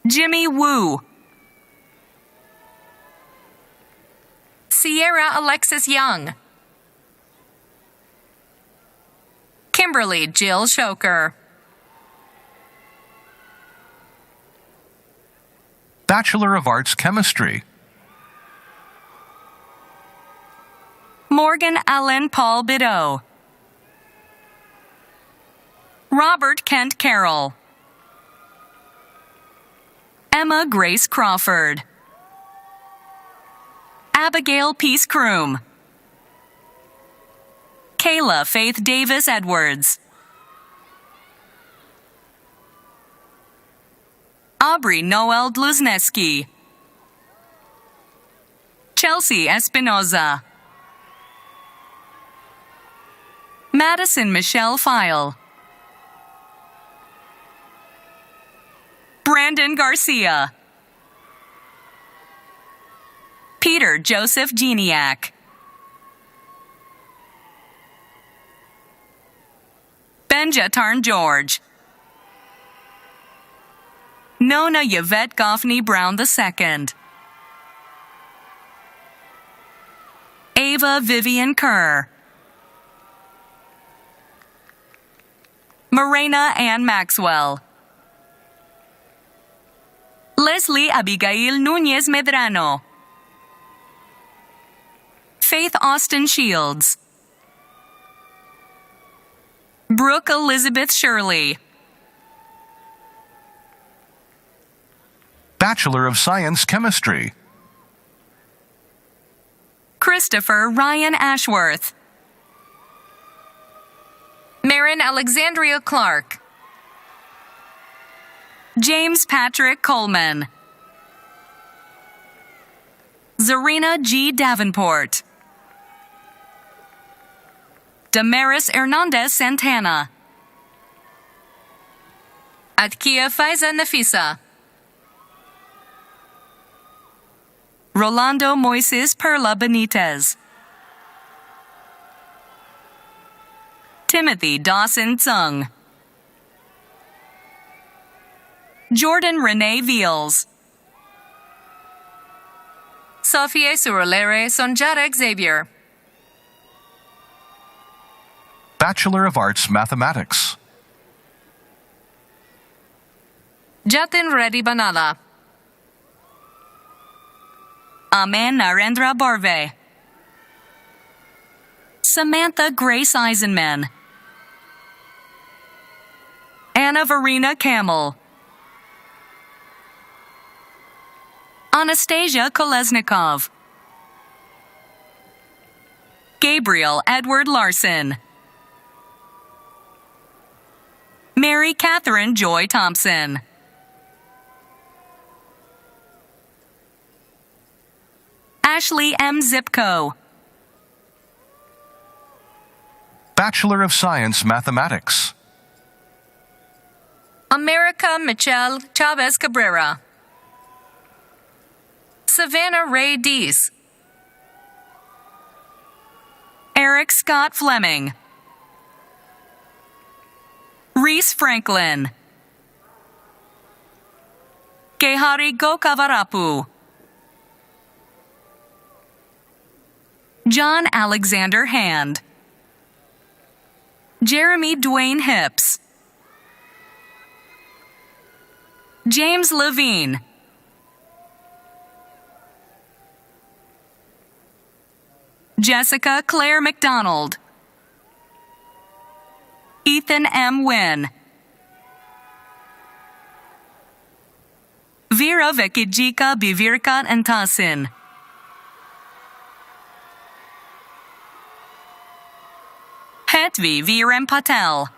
Speaker 8: Jimmy Wu.
Speaker 9: Sierra Alexis Young. Kimberly Jill Shoker.
Speaker 7: Bachelor of Arts Chemistry.
Speaker 8: Morgan Allen Paul Bideau. Robert Kent Carroll. Emma Grace Crawford. Abigail Peace Kroom. Kayla Faith Davis Edwards. Aubrey Noel Dluzneski. Chelsea Espinoza. Madison Michelle File. Brandon Garcia. Peter Joseph Geniak. Benja Tarn George. Nona Yvette Goffney Brown II. Ava Vivian Kerr. Morena Ann Maxwell. Leslie Abigail Nunez Medrano. Faith Austin Shields. Brooke Elizabeth Shirley.
Speaker 7: Bachelor of Science Chemistry.
Speaker 8: Christopher Ryan Ashworth.
Speaker 9: Marin Alexandria Clark.
Speaker 8: James Patrick Coleman. Zarina G. Davenport. Damaris Hernandez Santana.
Speaker 9: Atkia Faiza Nafisa.
Speaker 8: Rolando Moises Perla Benitez. Timothy Dawson Tsung. Jordan Renee Veals.
Speaker 9: Sophie Surulere Sonjara Xavier.
Speaker 7: Bachelor of Arts Mathematics.
Speaker 9: Jatin Reddy Banala.
Speaker 8: Aman Narendra Barve. Samantha Grace Eisenman. Anna Verena Camel. Anastasia Kolesnikov. Gabriel Edward Larson. Mary Catherine Joy Thompson. Ashley M. Zipko.
Speaker 7: Bachelor of Science Mathematics.
Speaker 9: America Michelle Chavez Cabrera. Savannah Ray Dees.
Speaker 8: Eric Scott Fleming. Reese Franklin. Gehari Gokavarapu. John Alexander Hand. Jeremy Dwayne Hips. James Levine. Jessica Claire McDonald. Ethan M. Wynn. Vera Vekijika Bivirkat Antasin. Hetvi Viren Patel.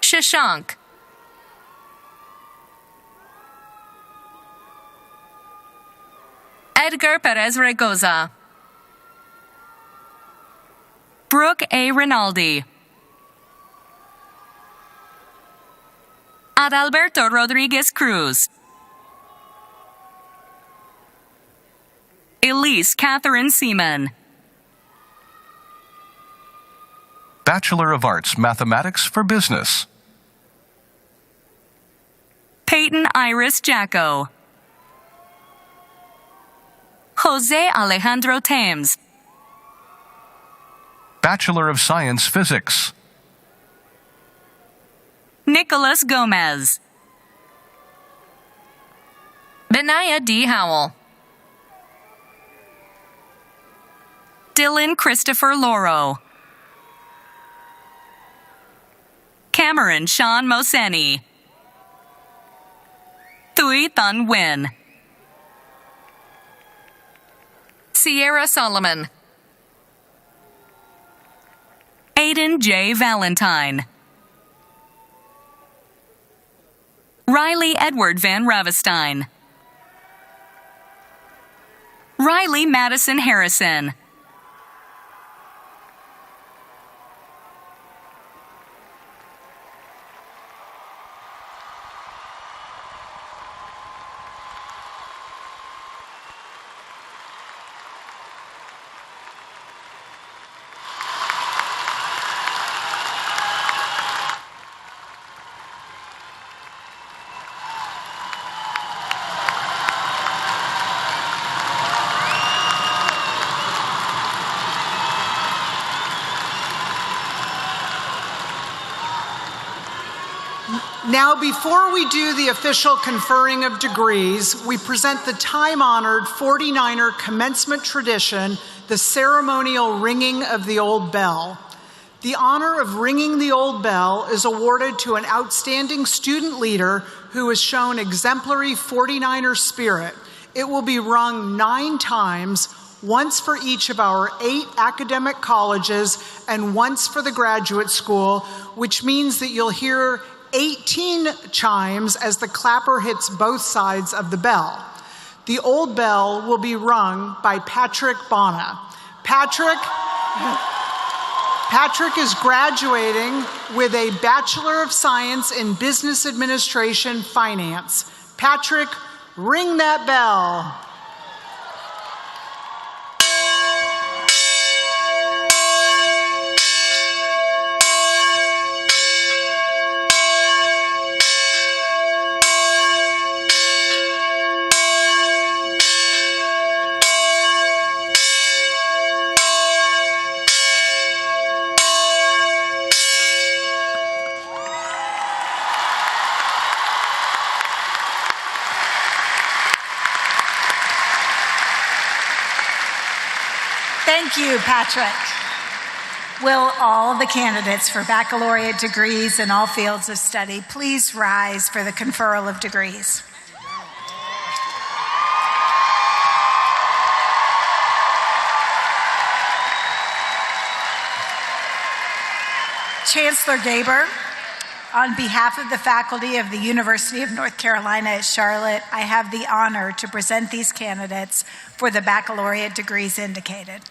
Speaker 9: Shashank. Edgar Perez Regoza. Brooke A. Rinaldi. Adalberto Rodriguez Cruz. Elise Catherine Seaman.
Speaker 7: Bachelor of Arts, Mathematics for Business.
Speaker 8: Peyton Iris Jacko. Jose Alejandro Thames.
Speaker 7: Bachelor of Science, Physics.
Speaker 8: Nicholas Gomez.
Speaker 9: Benaya D. Howell.
Speaker 8: Dylan Christopher Loro. Cameron Sean Moseni. Thuy Thun Nguyen.
Speaker 9: Sierra Solomon.
Speaker 8: Aiden J. Valentine. Riley Edward Van Ravestein. Riley Madison Harrison.
Speaker 2: Now, before we do the official conferring of degrees, we present the time-honored 49er commencement tradition, the ceremonial ringing of the old bell. The honor of ringing the old bell is awarded to an outstanding student leader who has shown exemplary 49er spirit. It will be rung 9 times, once for each of our 8 academic colleges and once for the graduate school, which means that you'll hear 18 chimes as the clapper hits both sides of the bell. The old bell will be rung by Patrick Bona. Patrick is graduating with a Bachelor of Science in Business Administration Finance. Patrick, ring that bell.
Speaker 5: Thank you, Patrick. Will all the candidates for baccalaureate degrees in all fields of study please rise for the conferral of degrees? Chancellor Gaber, on behalf of the faculty of the University of North Carolina at Charlotte, I have the honor to present these candidates for the baccalaureate degrees indicated.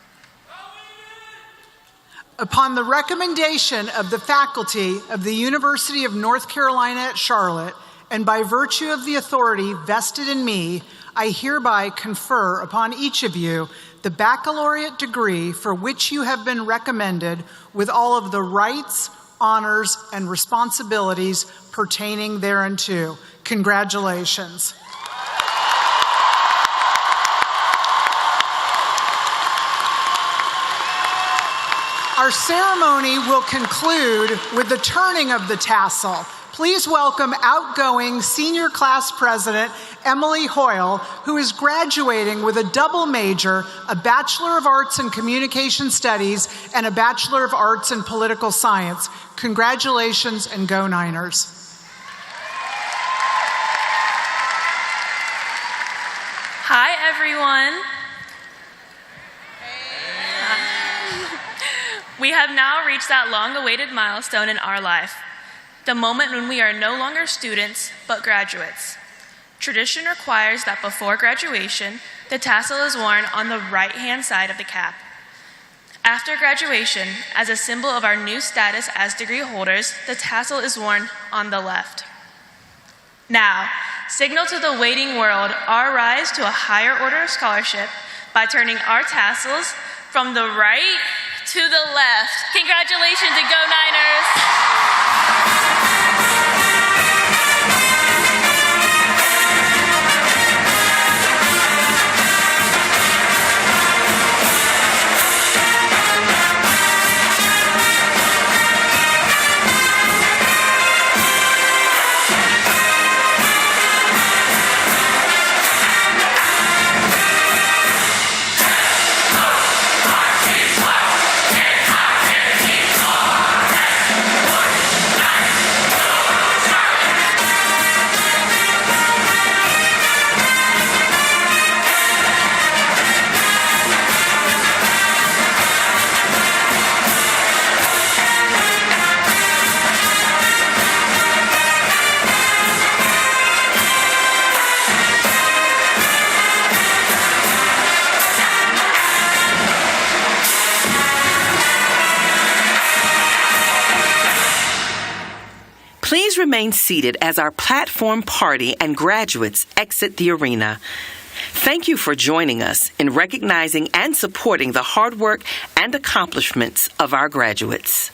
Speaker 2: Upon the recommendation of the faculty of the University of North Carolina at Charlotte, and by virtue of the authority vested in me, I hereby confer upon each of you the baccalaureate degree for which you have been recommended with all of the rights, honors, and responsibilities pertaining thereunto. Congratulations. Our ceremony will conclude with the turning of the tassel. Please welcome outgoing senior class president Emily Hoyle, who is graduating with a double major, a Bachelor of Arts in Communication Studies and a Bachelor of Arts in Political Science. Congratulations and go Niners.
Speaker 10: Hi, everyone. We have now reached that long-awaited milestone in our life. the moment when we are no longer students, but graduates. Tradition requires that before graduation, the tassel is worn on the right-hand side of the cap. After graduation, as a symbol of our new status as degree holders, the tassel is worn on the left. Now, signal to the waiting world our rise to a higher order of scholarship by turning our tassels from the right to the left. Congratulations and go Niners!
Speaker 1: Please remain seated as our platform party and graduates exit the arena. Thank you for joining us in recognizing and supporting the hard work and accomplishments of our graduates.